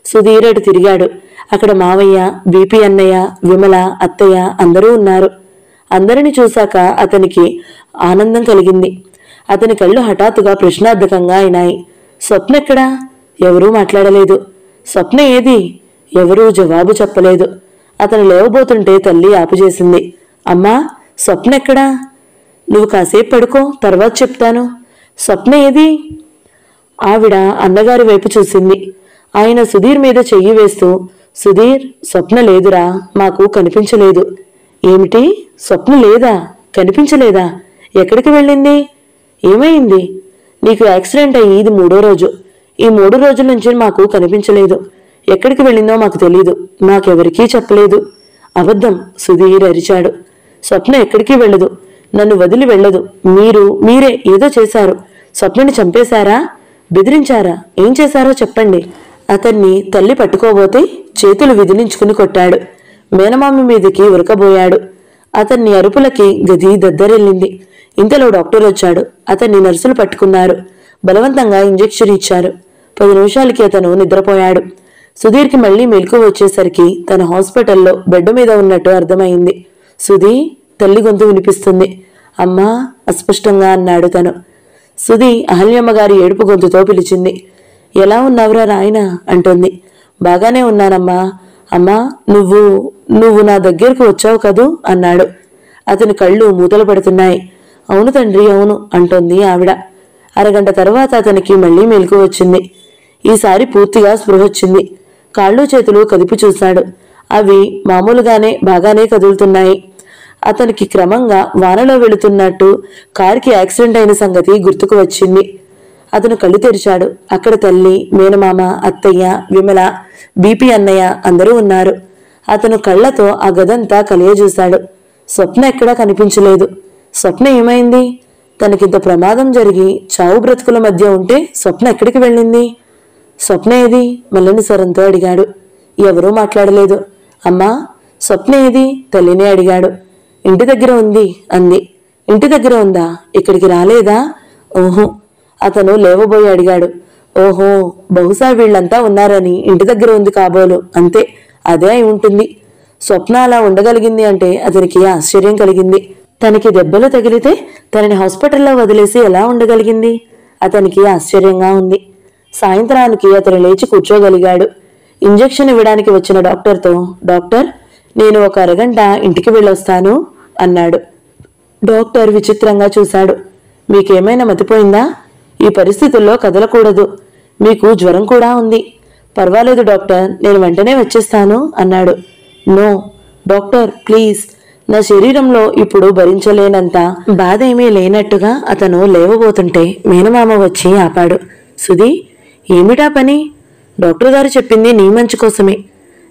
సుధీరేడు తిరిగాడు. అక్కడ మావయ్య, బీపీ అన్నయ్య, విమల, అత్తయ్య అందరూ ఉన్నారు. అందరిని చూశాక అతనికి ఆనందం కలిగింది. అతని కళ్ళు హఠాత్తుగా ప్రశ్నార్థకంగా అయినాయి. స్వప్న ఎక్కడా? ఎవరూ మాట్లాడలేదు. స్వప్న ఏది? ఎవరూ జవాబు చెప్పలేదు. అతను లేవబోతుంటే తల్లి ఆపుచేసింది. అమ్మా, స్వప్న ఎక్కడా? నువ్వు కాసేపు పడుకో, తర్వాత చెప్తాను. స్వప్న ఏది? ఆవిడ అన్నగారి వైపు చూసింది. ఆయన సుధీర్ మీద చెయ్యి వేస్తూ, సుధీర్, స్వప్న లేదురా, మాకు కనిపించలేదు. ఏమిటి? స్వప్న లేదా? కనిపించలేదా? ఎక్కడికి వెళ్ళింది? ఏమైంది? నీకు యాక్సిడెంట్ అయ్యి ఇది 3వ రోజు. ఈ 3 రోజుల నుంచి మాకు కనిపించలేదు. ఎక్కడికి వెళ్ళిందో మాకు తెలీదు. మాకెవరికీ చెప్పలేదు. అబద్ధం, సుధీర్ అరిచాడు. స్వప్న ఎక్కడికి వెళ్ళదు. నన్ను వదిలి వెళ్ళదు. మీరే ఏదో చేశారు. స్వప్నని చంపేశారా? బెదిరించారా? ఏం చేశారో చెప్పండి. అతన్ని తల్లి పట్టుకోబోతే చేతులు విదిలించుకుని కొట్టాడు. మేనమామి మీదకి ఉరకబోయాడు. అతన్ని అరుపులకి గది దద్దరిల్లింది. ఇంతలో డాక్టర్ వచ్చాడు. అతన్ని నర్సులు పట్టుకున్నారు. బలవంతంగా ఇంజెక్షన్ ఇచ్చారు. 10 నిమిషాలకి అతను నిద్రపోయాడు. సుధీర్కి మళ్లీ మెలకు వచ్చేసరికి తన హాస్పిటల్లో బెడ్ మీద ఉన్నట్టు అర్థమైంది. సుధీ, తల్లి గొంతు వినిపిస్తుంది. అమ్మా, అస్పష్టంగా అన్నాడు తను. సుధీ అహల్యమ్మ గారి ఏడుపు గొంతుతో పిలిచింది. ఎలా ఉన్నావురా నాయనా అంటుంది. బాగానే ఉన్నానమ్మా. అమ్మా, నువ్వు నా దగ్గరకు వచ్చావు కదూ అన్నాడు. అతని కళ్ళు మూతలు పడుతున్నాయి. అవును తండ్రి, అవును అంటోంది ఆవిడ. అరగంట తర్వాత అతనికి మళ్లీ మెలకు వచ్చింది. ఈసారి పూర్తిగా స్పృహ వచ్చింది. కాళ్ళు చేతులు కదిపి చూశాడు. అవి మామూలుగానే బాగానే కదులుతున్నాయి. అతనికి క్రమంగా వానలో వెళుతున్నట్టు కారుకి యాక్సిడెంట్ అయిన సంగతి గుర్తుకు వచ్చింది. అతను కళ్ళు తెరిచాడు. అక్కడ తల్లి, మేనమామ, అత్తయ్య, విమల, బీపీ అన్నయ్య అందరూ ఉన్నారు. అతను కళ్లతో ఆ గదంతా కలియజూశాడు. స్వప్న ఎక్కడా కనిపించలేదు. స్వప్న ఏమైంది? తనకింత ప్రమాదం జరిగి చావు బ్రతుకుల మధ్య ఉంటే స్వప్న ఎక్కడికి వెళ్ళింది? స్వప్న ఏది? మెల్లని స్వరంతో అడిగాడు. ఎవరూ మాట్లాడలేదు. అమ్మా, స్వప్న ఏది? తల్లినే అడిగాడు. ఇంటి దగ్గర ఉంది అంది. ఇంటి దగ్గర ఉందా? ఇక్కడికి రాలేదా? ఓహో. అతను లేవబోయి అడిగాడు. ఓహో, బహుశా వీళ్లంతా ఉన్నారని ఇంటి దగ్గర ఉంది కాబోలు. అంతే, అదే అయి ఉంటుంది. స్వప్న అలా ఉండగలిగింది అంటే అతనికి ఆశ్చర్యం కలిగింది. తనకి దెబ్బలు తగిలితే తనని హాస్పిటల్లో వదిలేసి ఎలా ఉండగలిగింది? అతనికి ఆశ్చర్యంగా ఉంది. సాయంత్రానికి అతను లేచి కూర్చోగలిగాడు. ఇంజెక్షన్ ఇవ్వడానికి వచ్చిన డాక్టర్తో, డాక్టర్, నేను ఒక అరగంట ఇంటికి వెళ్ళొస్తాను అన్నాడు. డాక్టర్ విచిత్రంగా చూశాడు. మీకేమైనా మతిపోయిందా? ఈ పరిస్థితుల్లో కదలకూడదు. మీకు జ్వరం కూడా ఉంది. పర్వాలేదు డాక్టర్, నేను వెంటనే వచ్చేస్తాను అన్నాడు. No doctor, please. నా శరీరంలో ఇప్పుడు భరించలేనంత బాధ ఏమీ లేనట్టుగా అతను లేవబోతుంటే మేనమామ వచ్చి ఆపాడు. సుధీ, ఏమిటా పని? డాక్టర్ గారు చెప్పింది నీ మంచి కోసమే.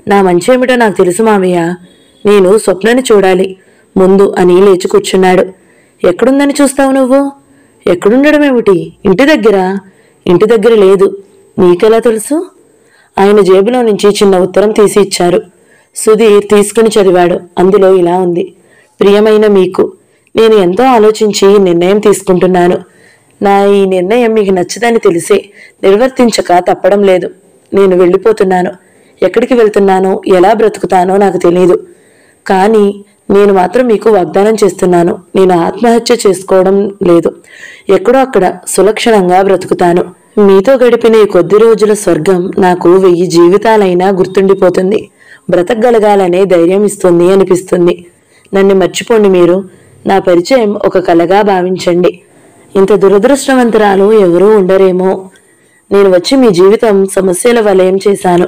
నా మంచి ఏమిటో నాకు తెలుసు మావయ్య. నేను స్వప్నని చూడాలి ముందు అని లేచి కూర్చున్నాడు. ఎక్కడుందని చూస్తావు నువ్వు? ఎక్కడుండడం ఏమిటి? ఇంటి దగ్గర. ఇంటి దగ్గర లేదు. నీకెలా తెలుసు? ఆయన జేబులో నుంచి చిన్న ఉత్తరం తీసి ఇచ్చారు. సుధీర్ తీసుకుని చదివాడు. అందులో ఇలా ఉంది. ప్రియమైన మీకు, నేను ఎంతో ఆలోచించి నిర్ణయం తీసుకుంటున్నాను. నా ఈ నిర్ణయం మీకు నచ్చదని తెలిసే నిర్వర్తించక తప్పడం లేదు. నేను వెళ్ళిపోతున్నాను. ఎక్కడికి వెళ్తున్నానో, ఎలా బ్రతుకుతానో నాకు తెలీదు. కానీ నేను మాత్రం మీకు వాగ్దానం చేస్తున్నాను, నేను ఆత్మహత్య చేసుకోవడం లేదు. ఎక్కడో అక్కడ సులక్షణంగా బ్రతుకుతాను. మీతో గడిపిన ఈ కొద్ది రోజుల స్వర్గం నాకు 1000 జీవితాలైనా గుర్తుండిపోతుంది. బ్రతకగలగాలనే ధైర్యం ఇస్తుంది అనిపిస్తుంది. నన్ను మర్చిపోండి. మీరు నా పరిచయం ఒక కలగా భావించండి. ఇంత దురదృష్టవంతరాలు ఎవరూ ఉండరేమో. నేను వచ్చి మీ జీవితం సమస్యల వలయం చేశాను.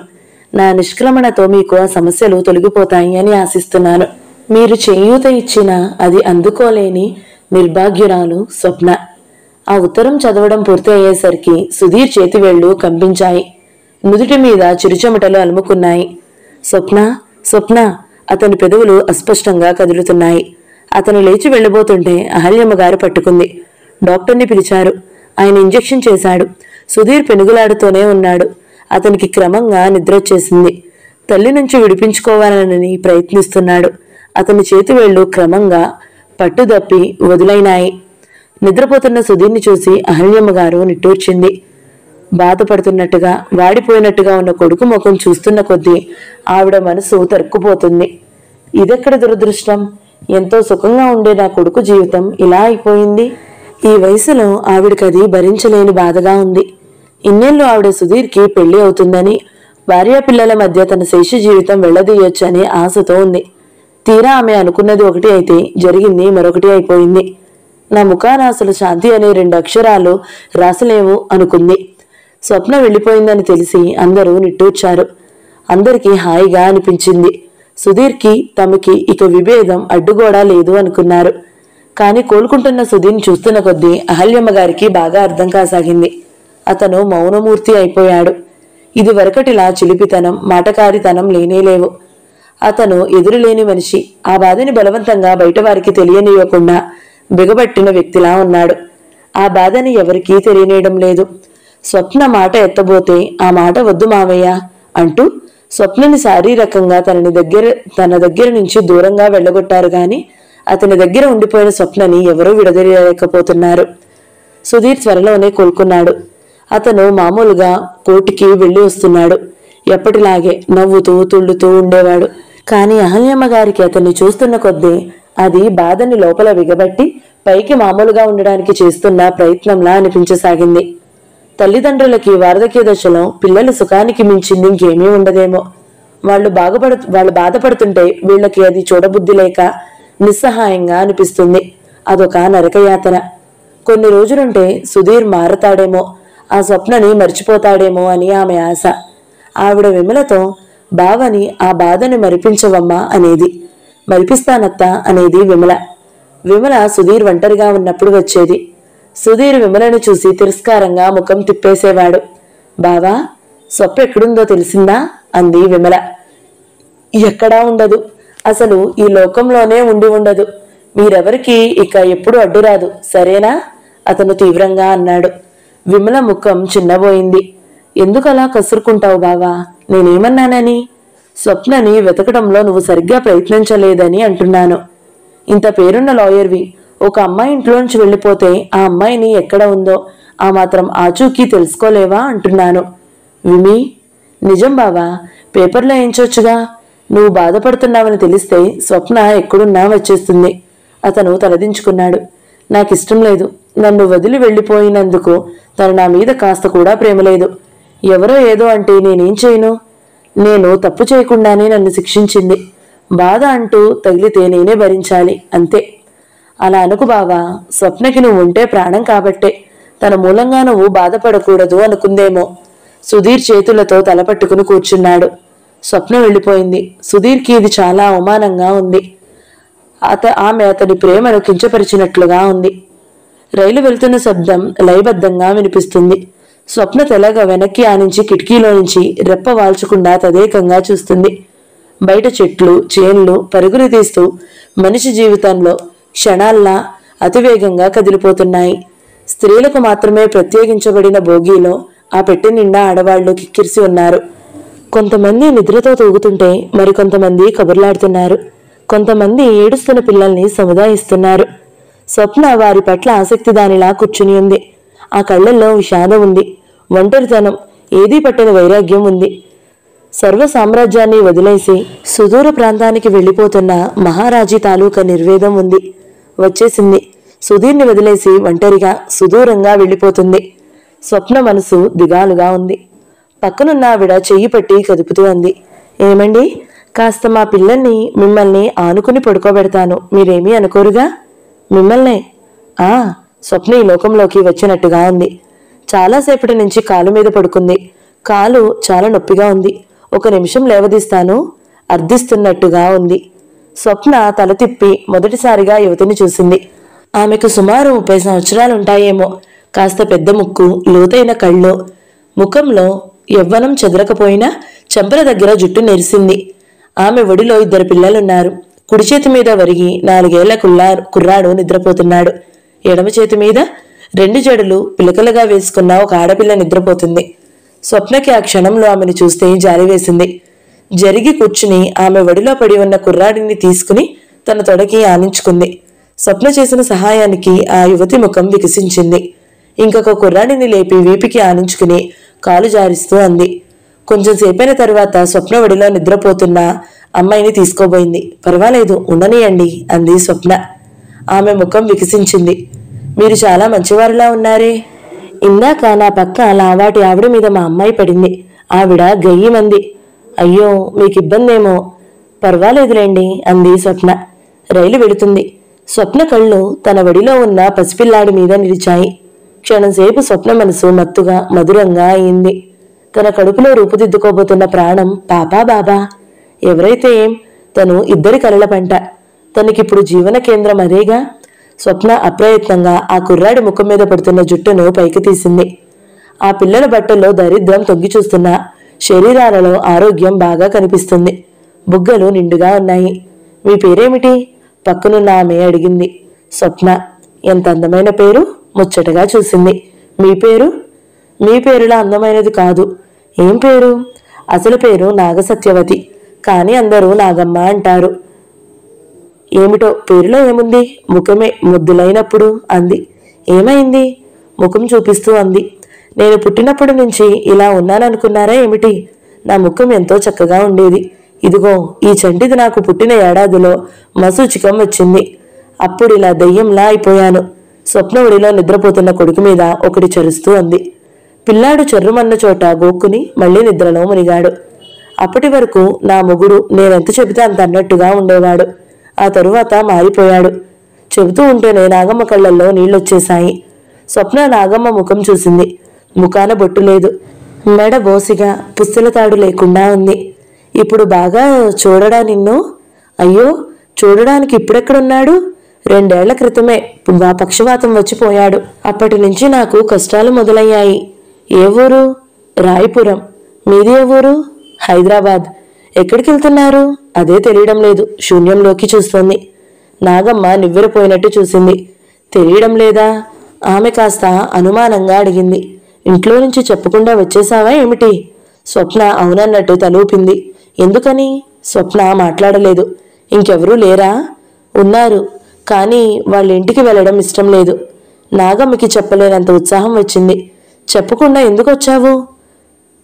నా నిష్క్రమణతో మీకు ఆ సమస్యలు తొలగిపోతాయి అని ఆశిస్తున్నాను. మీరు చేయూత ఇచ్చినా అది అందుకోలేని నిర్భాగ్యురాలు స్వప్న. ఆ ఉత్తరం చదవడం పూర్తి అయ్యేసరికి సుధీర్ చేతివేళ్లు కంపించాయి. నుదుటి మీద చిరుచెమటలు అలుముకున్నాయి. స్వప్న, స్వప్న. అతని పెదవులు అస్పష్టంగా కదులుతున్నాయి. అతను లేచి వెళ్లబోతుంటే అహల్యమ్మ గారు పట్టుకుంది. డాక్టర్ని పిలిచారు. ఆయన ఇంజెక్షన్ చేశాడు. సుధీర్ పెనుగులాడుతూనే ఉన్నాడు. అతనికి క్రమంగా నిద్రొచ్చేసింది. తల్లి నుంచి విడిపించుకోవాలని ప్రయత్నిస్తున్నాడు. అతని చేతివేళ్లు క్రమంగా పట్టుదప్పి వదులైనాయి. నిద్రపోతున్న సుధీర్ని చూసి అహల్యమ్మ గారు నిట్టూర్చింది. బాధపడుతున్నట్టుగా, వాడిపోయినట్టుగా ఉన్న కొడుకు ముఖం చూస్తున్న కొద్దీ ఆవిడ మనసు తరుక్కుపోతుంది. ఇదెక్కడ దురదృష్టం! ఎంతో సుఖంగా ఉండే నా కొడుకు జీవితం ఇలా అయిపోయింది. ఈ వయసులో ఆవిడకది భరించలేని బాధగా ఉంది. ఇన్నేళ్లు ఆవిడ సుధీర్కి పెళ్లి అవుతుందని, భార్యాపిల్లల మధ్య తన శేష జీవితం వెళ్లదీయొచ్చని ఆశతో ఉంది. తీరా ఆమె అనుకున్నది ఒకటి అయితే జరిగింది మరొకటి అయిపోయింది. నా ముఖాన అసలు శాంతి అనే 2 అక్షరాలు రాసలేవు అనుకుంది. స్వప్న వెళ్లిపోయిందని తెలిసి అందరూ నిట్టూర్చారు. అందరికీ హాయిగా అనిపించింది. సుధీర్కి తమకి ఇక విభేదం అడ్డుగోడా లేదు అనుకున్నారు. కాని కోలుకుంటున్న సుధీర్ని చూస్తున్న కొద్దీ అహల్యమ్మ గారికి బాగా అర్థం కాసాగింది. అతను మౌనమూర్తి అయిపోయాడు. ఇది వరకటిలా చిలిపితనం, మాటకారితనం లేనేలేవు. అతను ఎదురులేని మనిషి. ఆ బాధని బలవంతంగా బయటవారికి తెలియనివ్వకుండా బిగబట్టిన వ్యక్తిలా ఉన్నాడు. ఆ బాధని ఎవరికీ తెలియనేయడం లేదు. స్వప్న మాట ఎత్తబోతే ఆ మాట వద్దు మావయ్య అంటూ స్వప్నని శారీరకంగా తన దగ్గర నుంచి దూరంగా వెళ్లగొట్టారు గాని అతని దగ్గర ఉండిపోయిన స్వప్నని ఎవరూ విడదీయలేకపోతున్నారు. సుధీర్ త్వరలోనే కోలుకున్నాడు. అతను మామూలుగా కోర్టుకి వెళ్లి వస్తున్నాడు. ఎప్పటిలాగే నవ్వుతూ తుళ్ళుతూ ఉండేవాడు. కాని అహల్యమ్మ గారికి అతన్ని చూస్తున్న కొద్దీ అది బాధని లోపల బిగబట్టి పైకి మామూలుగా ఉండడానికి చేస్తున్న ప్రయత్నంలా అనిపించసాగింది. తల్లిదండ్రులకి వార్ధక్య దశలో పిల్లల సుఖానికి మించింది ఇంకేమీ ఉండదేమో. వాళ్ళు బాధపడుతుంటే వీళ్ళకి అది చూడబుద్ధి లేక నిస్సహాయంగా అనిపిస్తుంది. అదొక నరకయాతన. కొన్ని రోజులుంటే సుధీర్ మారతాడేమో, ఆ స్వప్నని మర్చిపోతాడేమో అని ఆమె ఆశ. ఆవిడ విమలతో బావని ఆ బాధని మరిపించవమ్మా అనేది. మరిపిస్తానత్త అనేది విమల. విమల సుధీర్ ఒంటరిగా ఉన్నప్పుడు వచ్చేది. సుధీర్ విమలను చూసి తిరస్కారంగా ముఖం తిప్పేసేవాడు. బావా, స్వప్న ఎక్కడుందో తెలిసిందా అంది విమల. ఎక్కడా ఉండదు. అసలు ఈ లోకంలోనే ఉండి ఉండదు. మీరెవరికి ఇక ఎప్పుడు అడ్డురాదు, సరేనా? అతను తీవ్రంగా అన్నాడు. విమల ముఖం చిన్నబోయింది. ఎందుకలా కసురుకుంటావు బావా? నేనేమన్నానని? స్వప్నని వెతకడంలో నువ్వు సరిగ్గా ప్రయత్నించలేదని అంటున్నాను. ఇంత పేరున్న లాయర్వి ఒక అమ్మాయి ఇంట్లోంచి వెళ్ళిపోతే ఆ అమ్మాయిని ఎక్కడ ఉందో ఆ మాత్రం ఆచూకీ తెలుసుకోలేవా అంటున్నాను. విమి, నిజం బావా, పేపర్లో వేయించొచ్చుగా. నువ్వు బాధపడుతున్నావని తెలిస్తే స్వప్న ఎక్కడున్నా వచ్చేస్తుంది. అతను తలదించుకున్నాడు. నాకిష్టం లేదు. నన్ను వదిలి వెళ్ళిపోయినందుకు తను నా మీద కాస్త కూడా ప్రేమ లేదు. ఎవరో ఏదో అంటే నేనేం చేయను? నేను తప్పు చేయకుండానే నన్ను శిక్షించింది. బాధ అంటూ తగిలితే నేనే భరించాలి, అంతే. అలా అనుకు బావా. స్వప్నకి నువ్వు ఉంటే ప్రాణం కాబట్టే తన మూలంగా నువ్వు బాధపడకూడదు అనుకుందేమో. సుధీర్ చేతులతో తలపట్టుకుని కూర్చున్నాడు. స్వప్న వెళ్ళిపోయింది. సుధీర్కి ఇది చాలా అవమానంగా ఉంది. ఆమె అతని ప్రేమను కించపరిచినట్లుగా ఉంది. రైలు వెళ్తున్న శబ్దం లయబద్ధంగా వినిపిస్తుంది. స్వప్న తెలగా వెనక్కి ఆనించి కిటికీలో నుంచి రెప్ప వాల్చకుండా తదేకంగా చూస్తుంది. బయట చెట్లు, చేన్లు పరుగులు తీస్తూ మనిషి జీవితంలో క్షణాల్లా అతివేగంగా కదిలిపోతున్నాయి. స్త్రీలకు మాత్రమే ప్రత్యేకించబడిన భోగిలో ఆ పెట్టె నిండా ఆడవాళ్లు కిక్కిరిసి ఉన్నారు. కొంతమంది నిద్రతో తూగుతుంటే మరికొంతమంది కబుర్లాడుతున్నారు. కొంతమంది ఏడుస్తున్న పిల్లల్ని సముదాయిస్తున్నారు. స్వప్న వారి పట్ల ఆసక్తి దానిలా కూర్చుని ఉంది. ఆ కళ్లల్లో విషాదం ఉంది, ఒంటరితనం, ఏదీ పట్టిన వైరాగ్యం ఉంది. సర్వ సామ్రాజ్యాన్ని వదిలేసి సుదూర ప్రాంతానికి వెళ్లిపోతున్న మహారాజీ తాలూకా నిర్వేదం ఉంది. వచ్చేసింది. సుధీర్ని వదిలేసి ఒంటరిగా సుదూరంగా వెళ్లిపోతుంది. స్వప్న మనసు దిగాలుగా ఉంది. పక్కనున్న ఆవిడ చెయ్యి పట్టి కదుపుతూ అంది. ఏమండి, కాస్త మా పిల్లల్ని మిమ్మల్ని ఆనుకుని పడుకోబెడతాను, మీరేమీ అనుకోరుగా? మిమ్మల్నే? స్వప్న ఈ లోకంలోకి వచ్చినట్టుగా ఉంది. చాలాసేపటి నుంచి కాలు మీద పడుకుంది. కాలు చాలా నొప్పిగా ఉంది. 1 నిమిషం లేవదీస్తాను, అర్థిస్తున్నట్టుగా ఉంది. స్వప్న తల తిప్పి మొదటిసారిగా యువతిని చూసింది. ఆమెకు సుమారు 30 సంవత్సరాలుంటాయేమో. కాస్త పెద్ద ముక్కు, లోతైన కళ్ళు, ముఖంలో యవ్వనం చెదరకపోయినా చెంపల దగ్గర జుట్టు నెరిసింది. ఆమె ఒడిలో 2 పిల్లలున్నారు. కుడి చేతి మీద వరిగి 4 ఏళ్ల కుర్రాడు నిద్రపోతున్నాడు. ఎడమ చేతి మీద 2 జడలు పిలకలుగా వేసుకున్న ఒక ఆడపిల్ల నిద్రపోతుంది. స్వప్నకి ఆ క్షణంలో ఆమెను చూస్తే జాలి వేసింది. జరిగి కూర్చుని ఆమె ఒడిలో పడి ఉన్న కుర్రాడిని తీసుకుని తన తొడకి ఆనించుకుంది. స్వప్న చేసిన సహాయానికి ఆ యువతి ముఖం వికసించింది. ఇంకొక కుర్రాడిని లేపి వీపికి ఆనించుకుని కాలు జారిస్తూ అంది. కొంచెం సేపైన తరువాత స్వప్న ఒడిలో నిద్రపోతున్న అమ్మాయిని తీసుకోబోయింది. పర్వాలేదు, ఉండనియండి అంది స్వప్న. ఆమె ముఖం వికసించింది. మీరు చాలా మంచివారులా ఉన్నారే. ఇందాక నా పక్క లావాటి ఆవిడ మీద మా అమ్మాయి పడింది. ఆవిడ గయ్యమంది. అయ్యో, మీకు ఇబ్బందేమో. పర్వాలేదులేండి అంది స్వప్న. రైలు వెడుతుంది. స్వప్న కళ్ళు తన ఒడిలో ఉన్న పసిపిల్లాడి మీద నిలిచాయి. క్షణంసేపు స్వప్న మనసు మత్తుగా మధురంగా అయింది. తన కడుపులో రూపుదిద్దుకోబోతున్న ప్రాణం పాపా బాబా. ఎవరైతే ఏం, తను 2 కలల పంట. తనకిప్పుడు జీవన కేంద్రం అదేగా. స్వప్న అప్రయత్నంగా ఆ కుర్రాడి ముఖం మీద పడుతున్న జుట్టును పైకి తీసింది. ఆ పిల్లల బట్టల్లో దరిద్రం తొంగి చూస్తున్న శరీరాలలో ఆరోగ్యం బాగా కనిపిస్తుంది. బుగ్గలు నిండుగా ఉన్నాయి. మీ పేరేమిటి? పక్కనున్న ఆమె అడిగింది. స్వప్న. ఎంత అందమైన పేరు. ముచ్చటగా చూసింది. మీ పేరు? మీ పేరులా అందమైనది కాదు. ఏం పేరు? అసలు పేరు నాగసత్యవతి, కానీ అందరూ నాగమ్మ అంటారు. ఏమిటో పేరులో ఏముంది? ముఖమే ముద్దులైనప్పుడు అంది. ఏమైంది? ముఖం చూపిస్తూ అంది. నేను పుట్టినప్పటి నుంచి ఇలా ఉన్నాననుకున్నారా ఏమిటి? నా ముఖం ఎంతో చక్కగా ఉండేది. ఇదిగో ఈ చంటిది నాకు పుట్టిన ఏడాదిలో మసూచికం వచ్చింది. అప్పుడు ఇలా దయ్యంలా అయిపోయాను. స్వప్న ఒడిలో నిద్రపోతున్న కొడుకు మీద ఒకటి చరుస్తూ అంది. పిల్లాడు చెర్రుమన్న చోట గోక్కుని మళ్లీ నిద్రలో మునిగాడు. అప్పటి వరకు నా మొగుడు నేనెంత చెబితే అంత అన్నట్టుగా ఉండేవాడు. ఆ తరువాత మారిపోయాడు. చెబుతూ ఉంటేనే నాగమ్మ కళ్ళల్లో నీళ్లొచ్చేశాయి. స్వప్న నాగమ్మ ముఖం చూసింది. ముఖాన బొట్టు లేదు. మెడ బోసిగా పుస్తల తాడు లేకుండా ఉంది. ఇప్పుడు బాగా చూడడా నిన్ను? అయ్యో, చూడడానికి ఇప్పుడెక్కడున్నాడు? 2 ఏళ్ల క్రితమే పక్షవాతం వచ్చిపోయాడు. అప్పటి నుంచి నాకు కష్టాలు మొదలయ్యాయి. ఏ ఊరు? రాయపురం. మీది ఏ ఊరు? హైదరాబాద్. ఎక్కడికి వెళ్తున్నారు? అదే తెలియడం లేదు. శూన్యంలోకి చూస్తోంది. నాగమ్మ నివ్వెరపోయినట్టు చూసింది. తెలియడం లేదా? ఆమె కాస్త అనుమానంగా అడిగింది. ఇంట్లో నుంచి చెప్పకుండా వచ్చేసావా ఏమిటి? స్వప్న అవునన్నట్టు తలూపింది. ఎందుకని? స్వప్న మాట్లాడలేదు. ఇంకెవరూ లేరా? ఉన్నారు, కానీ వాళ్ళ ఇంటికి వెళ్ళడం ఇష్టం లేదు. నాగమ్మకి చెప్పలేనంత ఉత్సాహం వచ్చింది. చెప్పకుండా ఎందుకు వచ్చావు?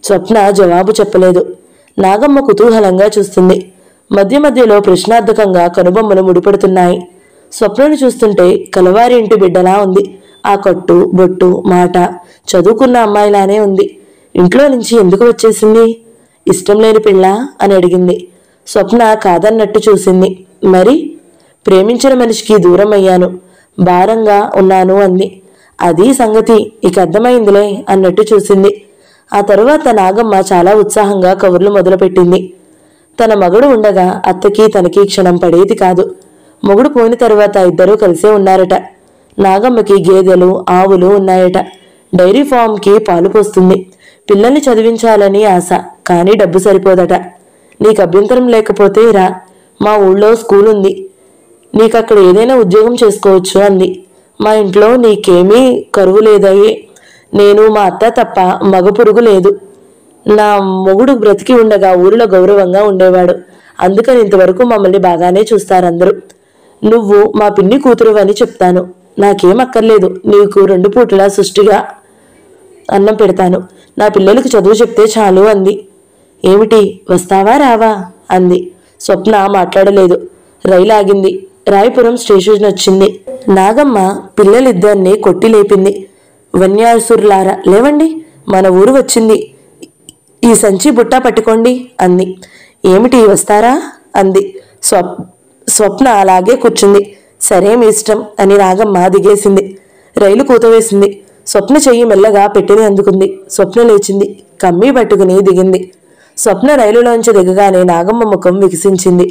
స్వప్న జవాబు చెప్పలేదు. నాగమ్మ కుతూహలంగా చూస్తుంది. మధ్య మధ్యలో ప్రశ్నార్థకంగా కనుబొమ్మలు ముడిపడుతున్నాయి. స్వప్నను చూస్తుంటే కలవారి ఇంటి బిడ్డలా ఉంది. ఆ కట్టు, బొట్టు, మాట చదువుకున్న అమ్మాయిలానే ఉంది. ఇంట్లో నుంచి ఎందుకు వచ్చేసింది? ఇష్టం లేని పిల్ల అని అడిగింది. స్వప్న కాదన్నట్టు చూసింది. మరి? ప్రేమించిన మనిషికి దూరం అయ్యాను, భారంగా ఉన్నాను అంది. అది సంగతి, ఇక అర్థమైందిలే అన్నట్టు చూసింది. ఆ తరువాత నాగమ్మ చాలా ఉత్సాహంగా కబుర్లు మొదలుపెట్టింది. తన మగుడు ఉండగా అత్తకి తనకి క్షణం పడేది కాదు. మొగుడు పోయిన తరువాత 2 కలిసే ఉన్నారట. నాగమ్మకి గేదెలు, ఆవులు ఉన్నాయట. డైరీ ఫామ్కి పాలు పోస్తుంది. పిల్లల్ని చదివించాలని ఆశ, కానీ డబ్బు సరిపోదట. నీకు అభ్యంతరం లేకపోతే రా, మా ఊళ్ళో స్కూల్ ఉంది. నీకక్కడ ఏదైనా ఉద్యోగం చేసుకోవచ్చు అంది. మా ఇంట్లో నీకేమీ కరువు లేదయ్యే. నేను మా అత్త తప్ప మగ పురుగు లేదు. నా మొగుడు బ్రతికి ఉండగా ఊరిలో గౌరవంగా ఉండేవాడు. అందుకని ఇంతవరకు మమ్మల్ని బాగానే చూస్తారందరూ. నువ్వు మా పిన్ని కూతురు అని చెప్తాను. నాకేం అక్కర్లేదు. నీకు 2 పూటలా సుష్టిగా అన్నం పెడతాను. నా పిల్లలకు చదువు చెప్తే చాలు అంది. ఏమిటి, వస్తావా రావా అంది. స్వప్న మాట్లాడలేదు. రైలు ఆగింది. రాయపురం స్టేషన్ వచ్చింది. నాగమ్మ పిల్లలిద్దరినీ కొట్టి లేపింది. వన్యాసురులారా లేవండి, మన ఊరు వచ్చింది. ఈ సంచి బుట్ట పట్టుకోండి అంది. ఏమిటి, వస్తారా అంది. స్వప్న అలాగే కూర్చుంది. సరే మీ ఇష్టం అని నాగమ్మ దిగేసింది. రైలు కూతవేసింది. స్వప్న చెయ్యి మెల్లగా పెట్టిని అందుకుంది. స్వప్న లేచింది. కమ్మి పట్టుకుని దిగింది. స్వప్న రైలులోంచి దిగగానే నాగమ్మ ముఖం వికసించింది.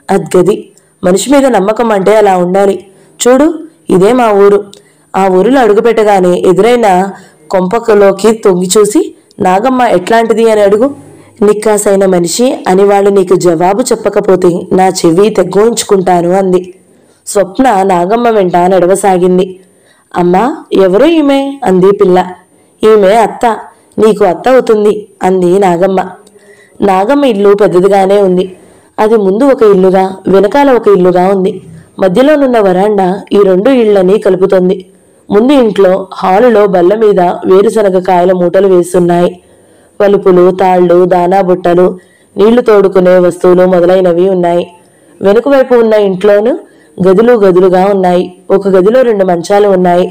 అద్గది మనిషి మీద నమ్మకం అంటే అలా ఉండాలి. చూడు, ఇదే మా ఊరు. ఆ ఊరిలో అడుగుపెట్టగానే ఎదురైన కొంపకలోకి తొంగి చూసి, నాగమ్మ ఎట్లాంటిది అని అడుగు. నిక్కాసైన మనిషి అని వాళ్ళు నీకు జవాబు చెప్పకపోతే నా చెవి తెగ్గోయించుకుంటాను అంది. స్వప్న నాగమ్మ వెంట నడవసాగింది. అమ్మా, ఎవరో ఈమె అంది పిల్ల. ఈమె అత్త, నీకు అత్త అవుతుంది అంది నాగమ్మ. నాగమ్మ ఇల్లు పెద్దదిగానే ఉంది. అది ముందు ఒక ఇల్లుగా, వెనకాల ఒక ఇల్లుగా ఉంది. మధ్యలోనున్న వరాండా ఈ రెండు ఇళ్లని కలుపుతోంది. ముందు ఇంట్లో హాలులో బల్ల మీద వేరుశనగ కాయల మూటలు వేస్తున్నాయి. పలుపులు, తాళ్లు, దానా బుట్టలు, నీళ్లు తోడుకునే వస్తువులు మొదలైనవి ఉన్నాయి. వెనుక వైపు ఉన్న ఇంట్లోనూ గదులు గదులుగా ఉన్నాయి. ఒక గదిలో 2 మంచాలు ఉన్నాయి.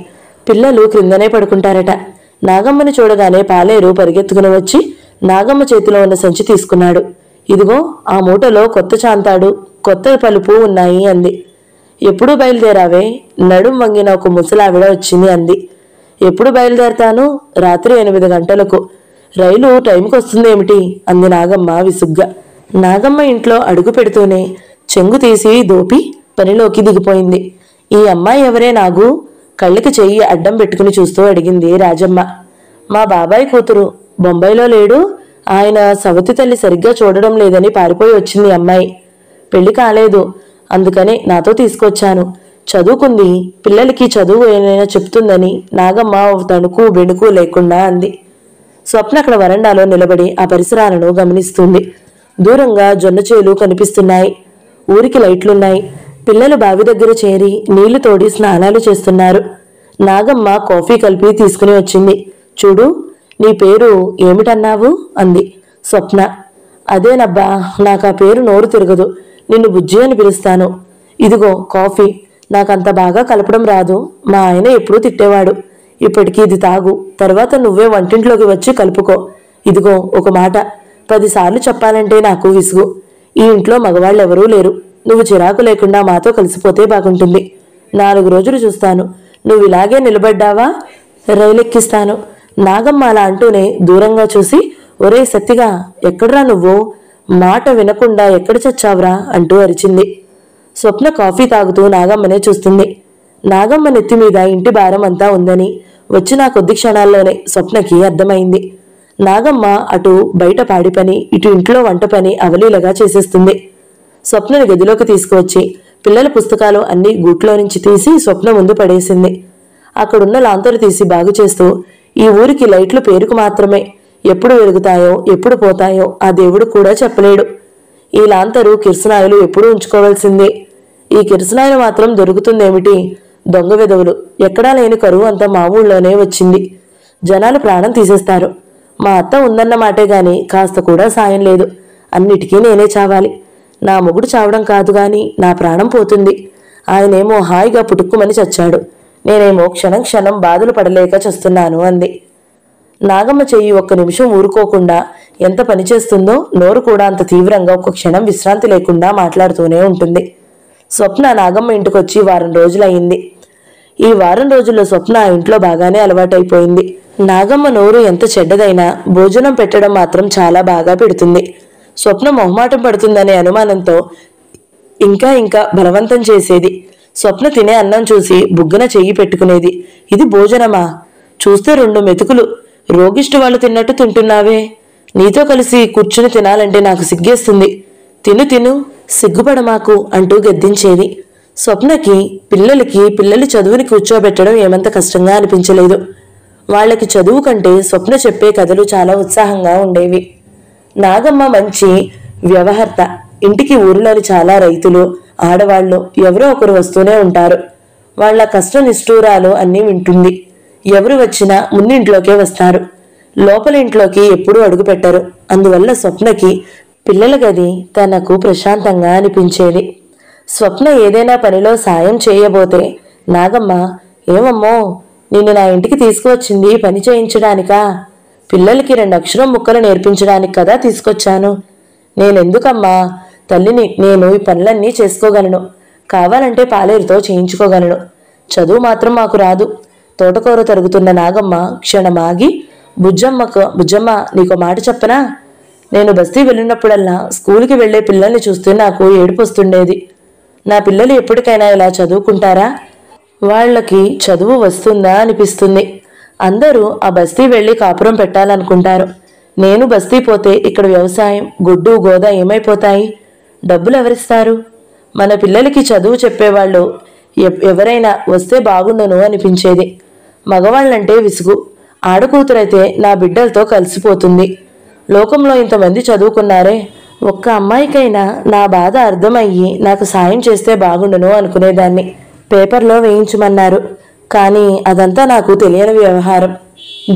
పిల్లలు క్రిందనే పడుకుంటారట. నాగమ్మని చూడగానే పాలేరు పరిగెత్తుకుని వచ్చి నాగమ్మ చేతిలో ఉన్న సంచి తీసుకున్నాడు. ఇదిగో, ఆ మూటలో కొత్త చాంతాడు, కొత్త పలుపు ఉన్నాయి అంది. ఎప్పుడు బయలుదేరావే? నడుం వంగిన ఒక ముసలావిడ వచ్చింది అంది. ఎప్పుడు బయలుదేరతాను? రాత్రి 8 గంటలకు. రైలు టైంకి వస్తుందేమిటి అంది నాగమ్మ విసుగ్గా. నాగమ్మ ఇంట్లో అడుగు పెడుతూనే చెంగు తీసి దోపి పనిలోకి దిగిపోయింది. ఈ అమ్మాయి ఎవరే నాగు? కళ్ళకి చెయ్యి అడ్డం పెట్టుకుని చూస్తూ అడిగింది రాజమ్మ. మా బాబాయ్ కూతురు. బొంబాయిలో లేడు. ఆయన సవతి తల్లి సరిగ్గా చూడడం లేదని పారిపోయి వచ్చింది అమ్మాయి. పెళ్లి కాలేదు, అందుకనే నాతో తీసుకొచ్చాను. చదువుకుంది, పిల్లలకి చదువు ఏమైనా చెప్తుందని నాగమ్మ తణుకు బెణుకు లేకుండా అంది. స్వప్న అక్కడ వరండాలో నిలబడి ఆ పరిసరాలను గమనిస్తుంది. దూరంగా జొన్న చేలు కనిపిస్తున్నాయి. ఊరికి లైట్లున్నాయి. పిల్లలు బావి దగ్గర చేరి నీళ్లు తోడి స్నానాలు చేస్తున్నారు. నాగమ్మ కాఫీ కలిపి తీసుకుని వచ్చింది. చూడు, నీ పేరు ఏమిటన్నావు అంది. స్వప్న. అదేనబ్బా, నాకు ఆ పేరు నోరు తిరగదు. నిన్ను బుజ్జి అని పిలుస్తాను. ఇదిగో కాఫీ. నాకంత బాగా కలపడం రాదు. మా ఆయన ఎప్పుడూ తిట్టేవాడు. ఇప్పటికీ ఇది తాగు, తర్వాత నువ్వే వంటింట్లోకి వచ్చి కలుపుకో. ఇదిగో ఒక మాట, 10 సార్లు చెప్పాలంటే నాకు విసుగు. ఈ ఇంట్లో మగవాళ్ళెవరూ లేరు. నువ్వు చిరాకు లేకుండా మాతో కలిసిపోతే బాగుంటుంది. 4 రోజులు చూస్తాను. నువ్వు ఇలాగే నిలబడ్డావా రైలెక్కిస్తాను. నాగమ్మ అలా అంటూనే దూరంగా చూసి, ఒరే సత్తిగా, ఎక్కడ్రా నువ్వు? మాట వినకుండా ఎక్కడ చచ్చావురా అంటూ అరిచింది. స్వప్న కాఫీ తాగుతూ నాగమ్మనే చూస్తుంది. నాగమ్మ నెత్తి మీద ఇంటి భారం అంతా ఉందని వచ్చిన కొద్ది క్షణాల్లోనే స్వప్నకి అర్థమైంది. నాగమ్మ అటు బయట పాడి పని, ఇటు ఇంట్లో వంట పని అవలీలగా చేసేస్తుంది. స్వప్నని గదిలోకి తీసుకువచ్చి పిల్లల పుస్తకాలు అన్నీ గూట్లో నుంచి తీసి స్వప్న ముందు పడేసింది. అక్కడున్న లాంతరు తీసి బాగు చేస్తూ, ఈ ఊరికి లైట్లు పేరుకు మాత్రమే. ఎప్పుడు వెలుగుతాయో ఎప్పుడు పోతాయో ఆ దేవుడు కూడా చెప్పలేడు. ఈ లాంతరు కిరసనాయలు ఎప్పుడూ ఉంచుకోవాల్సిందే. ఈ కిరసనాయలు మాత్రం దొరుకుతుందేమిటి? దొంగ వెధవులు. ఎక్కడా లేని కరువు అంతా మా ఊళ్ళోనే వచ్చింది. జనాలు ప్రాణం తీసేస్తారు. మా అత్త ఉందన్న మాటే గాని కాస్త కూడా సాయం లేదు. అన్నిటికీ నేనే చావాలి. నా మొగుడు చావడం కాదు గాని నా ప్రాణం పోతుంది. ఆయనేమో హాయిగా పుట్టుక్కుమని చచ్చాడు. నేనేమో క్షణం క్షణం బాధలు పడలేక చస్తున్నాను అంది. నాగమ్మ చెయ్యి 1 నిమిషం ఊరుకోకుండా ఎంత పనిచేస్తుందో నోరు కూడా అంత తీవ్రంగా 1 క్షణం విశ్రాంతి లేకుండా మాట్లాడుతూనే ఉంటుంది. స్వప్న నాగమ్మ ఇంటికొచ్చి 1 వారం రోజులయ్యింది. ఈ 1 వారం రోజుల్లో స్వప్న ఆ ఇంట్లో బాగానే అలవాటైపోయింది. నాగమ్మ నోరు ఎంత చెడ్డదైనా భోజనం పెట్టడం మాత్రం చాలా బాగా పెడుతుంది. స్వప్న మొహమాటం పడుతుందనే అనుమానంతో ఇంకా ఇంకా బలవంతం చేసేది. స్వప్న తినే అన్నం చూసి బుగ్గన చెయ్యి పెట్టుకునేది. ఇది భోజనమా? చూస్తే 2 మెతుకులు రోగిష్టి వాళ్ళు తిన్నట్టు తింటున్నావే. నీతో కలిసి కూర్చుని తినాలంటే నాకు సిగ్గేస్తుంది. తిను తిను, సిగ్గుపడమాకు అంటూ గద్దించేది. స్వప్నకి పిల్లలు చదువుని కూర్చోబెట్టడం ఏమంత కష్టంగా అనిపించలేదు. వాళ్ళకి చదువు కంటే స్వప్న చెప్పే కథలు చాలా ఉత్సాహంగా ఉండేవి. నాగమ్మ మంచి వ్యవహర్త. ఇంటికి ఊరిలోని చాలా రైతులు, ఆడవాళ్లు ఎవరో ఒకరు వస్తూనే ఉంటారు. వాళ్ల కష్ట నిష్ఠూరాలు అన్నీ వింటుంది. ఎవరు వచ్చినా ముందింట్లోకే వస్తారు. లోపల ఇంట్లోకి ఎప్పుడూ అడుగు పెట్టరు. అందువల్ల స్వప్నకి పిల్లల గది తనకు ప్రశాంతంగా అనిపించేది. స్వప్న ఏదైనా పనిలో సాయం చేయబోతే నాగమ్మ, ఏమమ్మో, నిన్ను నా ఇంటికి తీసుకువచ్చింది పని చేయించడానికా? పిల్లలకి 2 అక్షరం ముక్కలు నేర్పించడానికి కదా తీసుకొచ్చాను. నేనెందుకమ్మా? తల్లిని, నేను ఈ పనులన్నీ చేసుకోగలను. కావాలంటే పాలేరుతో చేయించుకోగలను. చదువు మాత్రం మాకు రాదు. తోటకూర తరుగుతున్న నాగమ్మ క్షణమాగి, బుజ్జమ్మ, నీకో మాట చెప్పనా? నేను బస్తీ వెళ్ళినప్పుడల్లా స్కూల్కి వెళ్లే పిల్లల్ని చూస్తే నాకు ఏడుపు వస్తుండేది. నా పిల్లలు ఎప్పటికైనా ఇలా చదువుకుంటారా? వాళ్ళకి చదువు వస్తుందా అనిపిస్తుంది. అందరూ ఆ బస్తీ వెళ్ళి కాపురం పెట్టాలనుకుంటారు. నేను బస్తీ పోతే ఇక్కడ వ్యవసాయం, గుడ్డు గోద ఏమైపోతాయి? డబ్బులు ఎవరిస్తారు? మన పిల్లలకి చదువు చెప్పేవాళ్ళు ఎవరైనా వస్తే బాగుండును అనిపించేది. మగవాళ్ళంటే విసుగు. ఆడకూతురైతే నా బిడ్డలతో కలిసిపోతుంది. లోకంలో ఇంతమంది చదువుకున్నారే, ఒక్క అమ్మాయికైనా నా బాధ అర్థమయ్యి నాకు సాయం చేస్తే బాగుండును అనుకునేదాన్ని. పేపర్లో వేయించమన్నారు, కానీ అదంతా నాకు తెలియని వ్యవహారం.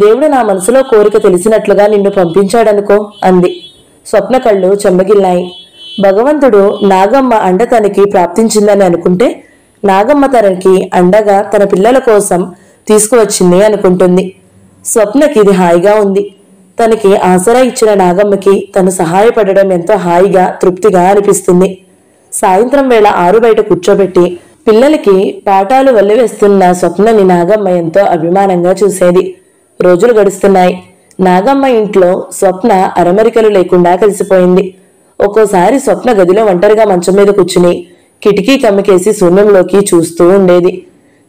దేవుడు నా మనసులో కోరిక తెలిసినట్లుగా నిన్ను పంపించాడనుకో అంది. స్వప్న కళ్ళు చెమ్మగిల్లాయి. భగవంతుడు నాగమ్మ అండ తనకి ప్రాప్తించిందని అనుకుంటే నాగమ్మ తనకి అండగా తన పిల్లల కోసం తీసుకువచ్చింది అనుకుంటుంది. స్వప్నకి ఇది హాయిగా ఉంది. తనకి ఆసరా ఇచ్చిన నాగమ్మకి తను సహాయపడడం ఎంతో హాయిగా, తృప్తిగా అనిపిస్తుంది. సాయంత్రం వేళ ఆరు బయట కూర్చోబెట్టి పిల్లలకి పాఠాలు వల్లివేస్తున్న స్వప్నని నాగమ్మ ఎంతో అభిమానంగా చూసేది. రోజులు గడుస్తున్నాయి. నాగమ్మ ఇంట్లో స్వప్న అరమరికలు లేకుండా కలిసిపోయింది. ఒక్కోసారి స్వప్న గదిలో ఒంటరిగా మంచం మీద కూర్చుని కిటికీ కమ్మికేసి శూన్యంలోకి చూస్తూ ఉండేది.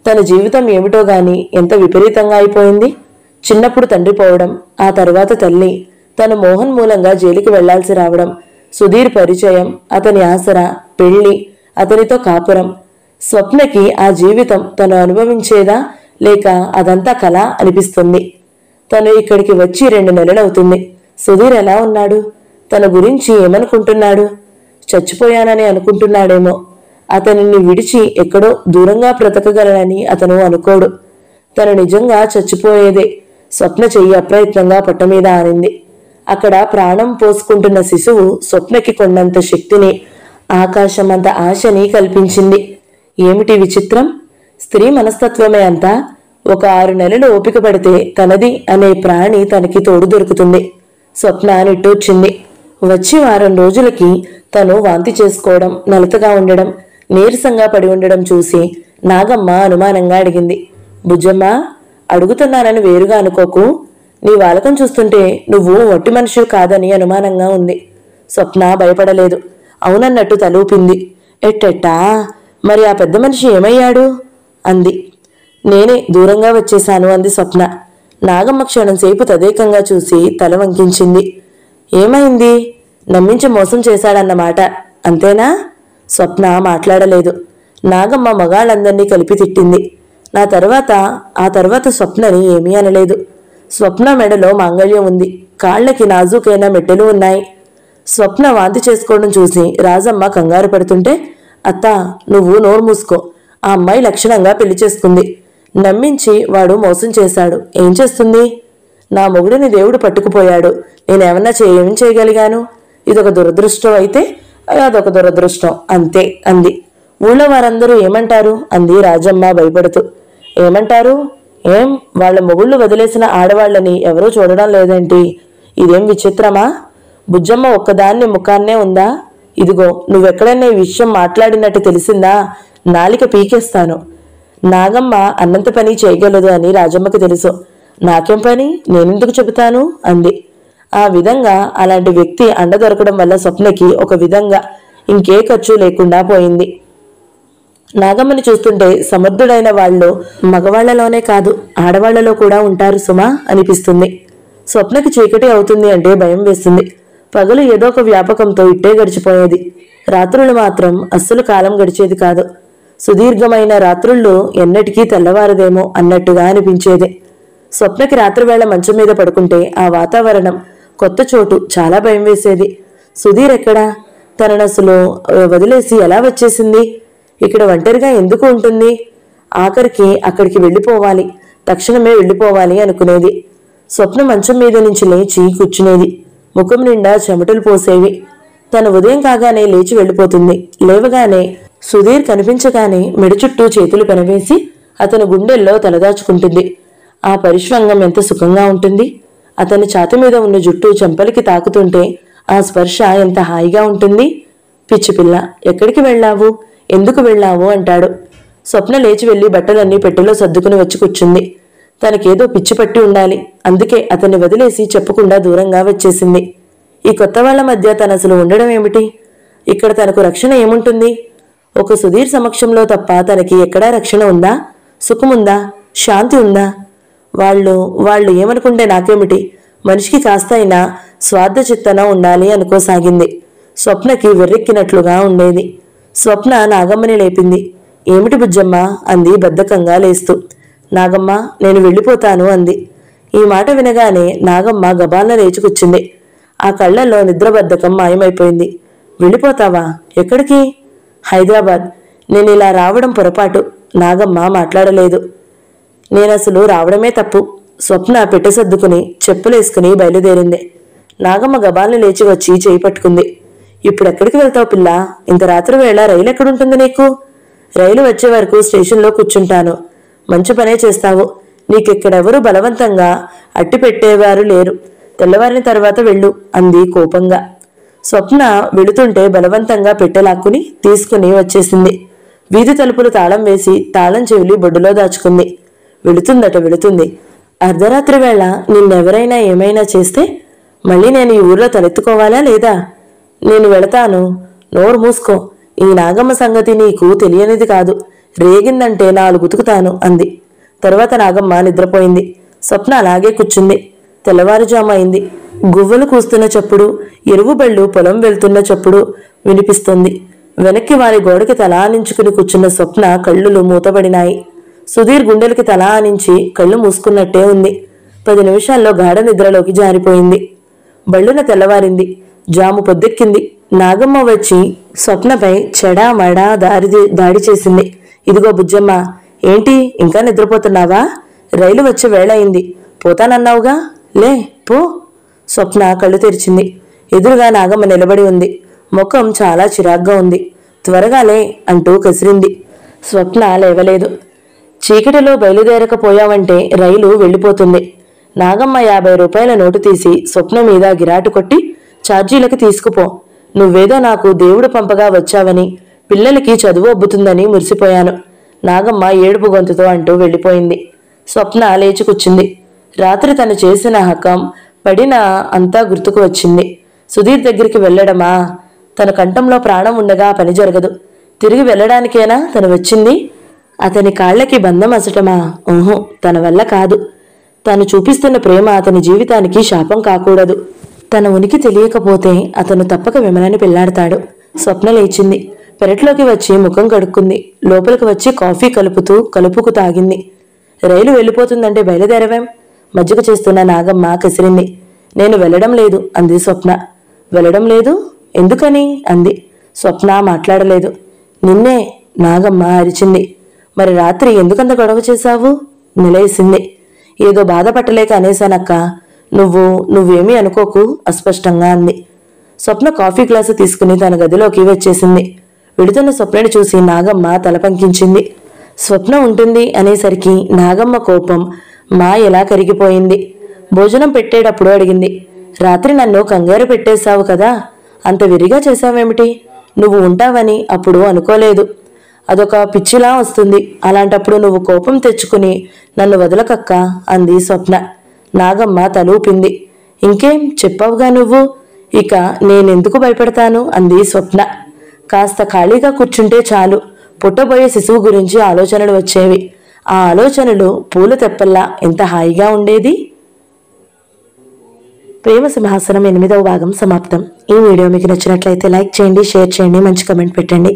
తన జీవితం ఏమిటో గాని ఎంత విపరీతంగా అయిపోయింది. చిన్నప్పుడు తండ్రి పోవడం, ఆ తర్వాత తల్లి, తను మోహన్ మూలంగా జైలుకి వెళ్లాల్సి రావడం, సుధీర్ పరిచయం, అతని ఆసరా, పెళ్లి, అతనితో కాపురం. స్వప్నకి ఆ జీవితం తను అనుభవించేదా లేక అదంతా కళ అనిపిస్తుంది. తను ఇక్కడికి వచ్చి 2 నెలలవుతుంది. సుధీర్ ఎలా ఉన్నాడు? తన గురించి ఏమనుకుంటున్నాడు? చచ్చిపోయానని అనుకుంటున్నాడేమో. అతనిని విడిచి ఎక్కడో దూరంగా బ్రతకగలనని అతను అనుకోడు. తను నిజంగా చచ్చిపోయేదే. స్వప్న చెయ్యి అప్రయత్నంగా పొట్ట మీద ఆనింది. అక్కడ ప్రాణం పోసుకుంటున్న శిశువు స్వప్నకి కొండంత శక్తిని, ఆకాశమంత ఆశని కల్పించింది. ఏమిటి విచిత్రం? స్త్రీ మనస్తత్వమే అంతా. ఒక 6 నెలలు ఓపిక పడితే తనది అనే ప్రాణి తనకి తోడు దొరుకుతుంది. స్వప్న నిట్టూర్చింది. వచ్చి 1 వారం రోజులకి తను వాంతి చేసుకోవడం, నలతగా ఉండడం, నీరసంగా పడి ఉండడం చూసి నాగమ్మ అనుమానంగా అడిగింది. బుజ్జమ్మ, అడుగుతున్నానని వేరుగా అనుకోకు. నీ వాలకం చూస్తుంటే నువ్వు ఒట్టి మనిషి కాదని అనుమానంగా ఉంది. స్వప్న భయపడలేదు. అవునన్నట్టు తలూపింది. ఎట్టెట్టా? మరి ఆ పెద్ద మనిషి ఏమయ్యాడు అంది. నేనే దూరంగా వచ్చేశాను అంది స్వప్న. నాగమ్మ క్షణంసేపు తదేకంగా చూసి తల వంకించింది. ఏమైంది? నమ్మించి మోసం చేశాడన్నమాట, అంతేనా? స్వప్న మాట్లాడలేదు. నాగమ్మ మగాళ్ళందరినీ కలిపి తిట్టింది. ఆ తర్వాత స్వప్నని ఏమీ అనలేదు. స్వప్న మెడలో మాంగళ్యం ఉంది. కాళ్లకి నాజూకైన మెట్టెలు ఉన్నాయి. స్వప్న వాంతి చేసుకోవడం చూసి రాజమ్మ కంగారు పడుతుంటే, అత్తా, నువ్వు నోరు మూసుకో. ఆ అమ్మాయి లక్షణంగా పెళ్లి చేసుకుంది. నమ్మించి వాడు మోసం చేశాడు. ఏం చేస్తుంది? నా మొగుడిని దేవుడు పట్టుకుపోయాడు. నేనేమన్నా ఏం చేయగలిగాను? ఇదొక దురదృష్టం అయితే అదొక దురదృష్టం అంతే అంది. ఊళ్ళో వారందరూ ఏమంటారు అంది రాజమ్మ భయపడుతూ. ఏమంటారు? ఏం, వాళ్ళ మొగుళ్ళు వదిలేసిన ఆడవాళ్ళని ఎవరూ చూడడం లేదేంటి? ఇదేం విచిత్రమా? బుజ్జమ్మ ఒక్కదాన్ని ముఖాన్నే ఉందా? ఇదిగో, నువ్వెక్కడైనా ఈ విషయం మాట్లాడినట్టు తెలిసిందా నాలిక పీకేస్తాను. నాగమ్మ అన్నంత పని చేయగలదు అని రాజమ్మకి తెలుసు. నాకేం పని? నేనెందుకు చెబుతాను అంది. ఆ విధంగా అలాంటి వ్యక్తి అండ దొరకడం వల్ల స్వప్నకి ఒక విధంగా ఇంకే ఖర్చు లేకుండా పోయింది. నాగమ్మని చూస్తుంటే సమర్థుడైన వాళ్ళు మగవాళ్లలోనే కాదు, ఆడవాళ్లలో కూడా ఉంటారు సుమా అనిపిస్తుంది. స్వప్నకి చీకటి అవుతుంది అంటే భయం వేస్తుంది. పగలు ఏదో ఒక వ్యాపకంతో ఇట్టే గడిచిపోయేది. రాత్రులు మాత్రం అస్సలు కాలం గడిచేది కాదు. సుదీర్ఘమైన రాత్రుళ్ళు ఎన్నటికీ తెల్లవారదేమో అన్నట్టుగా అనిపించేది. స్వప్నకి రాత్రివేళ మంచం మీద పడుకుంటే ఆ వాతావరణం, కొత్త చోటు చాలా భయం వేసేది. సుధీర్ ఎక్కడా? తనను అసలు వదిలేసి ఎలా వచ్చేసింది? ఇక్కడ ఒంటరిగా ఎందుకు ఉంటుంది? ఆఖరికి అక్కడికి వెళ్ళిపోవాలి, తక్షణమే వెళ్ళిపోవాలి అనుకునేది. స్వప్న మంచం మీద నుంచి లేచి కూర్చునేది. ముఖం నిండా చెమటలు పోసేవి. తను ఉదయం కాగానే లేచి వెళ్ళిపోతుంది. లేవగానే సుధీర్ కనిపించగానే మెడ చుట్టూ చేతులు పెనవేసి అతని గుండెల్లో తలదాచుకుంటుంది. ఆ పరిష్వంగం ఎంత సుఖంగా ఉంటుంది. అతని ఛాతి మీద ఉన్న జుట్టు చెంపలికి తాకుతుంటే ఆ స్పర్శ ఎంత హాయిగా ఉంటుంది. పిచ్చిపిల్ల, ఎక్కడికి వెళ్ళావు? ఎందుకు వెళ్ళావు అంటాడు. స్వప్న లేచి వెళ్లి బట్టలన్నీ పెట్టెలో సర్దుకుని వచ్చి కూర్చుంది. తనకేదో పిచ్చి పట్టి ఉండాలి. అందుకే అతన్ని వదిలేసి చెప్పకుండా దూరంగా వచ్చేసింది. ఈ కొత్త వాళ్ల మధ్య తను అసలు ఉండడం ఏమిటి? ఇక్కడ తనకు రక్షణ ఏముంటుంది? ఒక సుధీర్ సమక్షంలో తప్ప తనకి ఎక్కడా రక్షణ ఉందా, సుఖముందా, శాంతి ఉందా? వాళ్ళు ఏమనుకుంటే నాకేమిటి, మనిషికి కాస్త అయినా స్వార్థ చిత్తన ఉండాలి అనుకోసాగింది. స్వప్నకి వెర్రెక్కినట్లుగా ఉండేది. స్వప్న నాగమ్మని లేపింది. ఏమిటి బుజ్జమ్మ అంది బద్ధకంగా లేస్తూ. నాగమ్మ, నేను వెళ్ళిపోతాను అంది. ఈ మాట వినగానే నాగమ్మ గబాలన లేచి కూర్చుంది. ఆ కళ్లల్లో నిద్రబద్ధకం మాయమైపోయింది. వెళ్ళిపోతావా? ఎక్కడికి? హైదరాబాద్. నేను ఇలా రావడం పొరపాటు. నాగమ్మ మాట్లాడలేదు. నేనసలు రావడమే తప్పు. స్వప్న పెట్టెసర్దుకుని చెప్పులేసుకుని బయలుదేరింది. నాగమ్మ గబాలను లేచి వచ్చి చేయి పట్టుకుంది. ఇప్పుడెక్కడికి వెళ్తావు పిల్ల? ఇంత రాత్రి వేళ రైలు ఎక్కడుంటుంది నీకు? రైలు వచ్చే వరకు స్టేషన్లో కూర్చుంటాను. మంచి పనే చేస్తావు. నీకెక్కడెవరూ బలవంతంగా అట్టి పెట్టేవారు లేరు. తెల్లవారిన తర్వాత వెళ్ళు అంది కోపంగా. స్వప్న వెళుతుంటే బలవంతంగా పెట్టెలాక్కుని తీసుకుని వచ్చేసింది. వీధి తలుపులు తాళం వేసి తాళం చెవిలి బొడ్డులో దాచుకుంది. వెళుతుంది. అర్ధరాత్రి వేళ నిన్నెవరైనా ఏమైనా చేస్తే మళ్ళీ నేను ఈ ఊర్లో తలెత్తుకోవాలా లేదా? నేను వెళతాను. నోరు మూసుకో. ఈ నాగమ్మ సంగతి నీకు తెలియనిది కాదు. రేగిందంటే 4 ఉతుకుతాను అంది. తరువాత నాగమ్మ నిద్రపోయింది. స్వప్న అలాగే కూర్చుంది. తెల్లవారుజాము అయింది. గువ్వలు కూస్తున్న చప్పుడు, ఎరువు బళ్ళు పొలం వెళ్తున్న చప్పుడు వినిపిస్తుంది. వెనక్కి వారి గోడకి తల ఆనించుకుని కూర్చున్న స్వప్న కళ్ళు మూతబడినాయి. సుధీర్ గుండెలకి తల ఆనించి కళ్ళు మూసుకున్నట్టే ఉంది. 10 నిమిషాల్లో గాఢ నిద్రలోకి జారిపోయింది. బళ్ళున తెల్లవారింది. జాము పొద్దెక్కింది. నాగమ్మ వచ్చి స్వప్నపై చెడామడా దాడి చేసింది. ఇదిగో బుజ్జమ్మ, ఏంటి ఇంకా నిద్రపోతున్నావా? రైలు వచ్చే వేళ అయింది. పోతానన్నావుగా, లే పో. స్వప్న కళ్ళు తెరిచింది. ఎదురుగా నాగమ్మ నిలబడి ఉంది. ముఖం చాలా చిరాగ్గా ఉంది. త్వరగా లే అంటూ కసిరింది. స్వప్న లేవలేదు. చీకటిలో బయలుదేరకపోయావంటే రైలు వెళ్ళిపోతుంది. నాగమ్మ 50 రూపాయల నోటు తీసి స్వప్న మీద గిరాటు కొట్టి, ఛార్జీలకు తీసుకుపో. నువ్వేదో నాకు దేవుడు పంపగా వచ్చావని, పిల్లలకి చదువు అబ్బుతుందని మురిసిపోయాను. నాగమ్మ ఏడుపు గొంతుతో అంటూ వెళ్ళిపోయింది. స్వప్న లేచి కూర్చుంది. రాత్రి తను చేసిన హకం పడిన అంతా గుర్తుకు వచ్చింది. సుధీర్ దగ్గరికి వెళ్ళడమా? తన కంఠంలో ప్రాణం ఉండగా పని జరగదు. తిరిగి వెళ్ళడానికేనా తను వచ్చింది? అతని కాళ్లకి బంధం అసటమా? ఓహో, తన వల్ల కాదు. తను చూపిస్తున్న ప్రేమ అతని జీవితానికి శాపం కాకూడదు. తన ఉనికి తెలియకపోతే అతను తప్పక విమలని పెళ్లాడతాడు. స్వప్న లేచింది. పెరట్లోకి వచ్చి ముఖం కడుక్కుంది. లోపలికి వచ్చి కాఫీ కలుపుకు తాగింది. రైలు వెళ్ళిపోతుందంటే బయలుదేరవేం? మజ్జిగ చేస్తున్న నాగమ్మ కసిరింది. నేను వెళ్ళడం లేదు అంది స్వప్న. వెళ్ళడం లేదు? ఎందుకని అంది. స్వప్న మాట్లాడలేదు. నిన్నే నాగమ్మ అరిచింది. మరి రాత్రి ఎందుకంత గొడవ చేశావు? నిలయేసింది. ఏదో బాధపట్టలేక అనేశానక్క. నువ్వేమీ అనుకోకు అస్పష్టంగా అంది. స్వప్న కాఫీ గ్లాసు తీసుకుని తన గదిలోకి వచ్చేసింది. వెళుతున్న స్వప్నని చూసి నాగమ్మ తల పంకించింది. స్వప్న ఉంటుంది అనేసరికి నాగమ్మ కోపం ఎలా కరిగిపోయింది. భోజనం పెట్టేటప్పుడు అడిగింది. రాత్రి నన్ను కంగారు పెట్టేశావు కదా, అంత విరిగా చేశావేమిటి? నువ్వు ఉంటావని అప్పుడు అనుకోలేదు. అదొక పిచ్చిలా వస్తుంది. అలాంటప్పుడు నువ్వు కోపం తెచ్చుకుని నన్ను వదలకక్క అంది స్వప్న. నాగమ్మ తలూపింది. ఇంకేం చెప్పావుగా నువ్వు, ఇక నేనెందుకు భయపడతాను అంది స్వప్న. కాస్త ఖాళీగా కూర్చుంటే చాలు పుట్టబోయే శిశువు గురించి ఆలోచనలు వచ్చేవి. ఆ ఆలోచనలు పూల తెప్పల్లా ఎంత హాయిగా ఉండేది. ప్రేమ సింహాసనం 8వ భాగం సమాప్తం. ఈ వీడియో మీకు నచ్చినట్లయితే లైక్ చేయండి, షేర్ చేయండి, మంచి కమెంట్ పెట్టండి.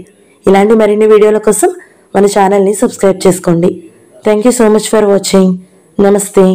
ఇలాంటి మరిన్ని వీడియోల కోసం మన ఛానల్ని సబ్స్క్రైబ్ చేసుకోండి. Thank you so much for watching. నమస్తే.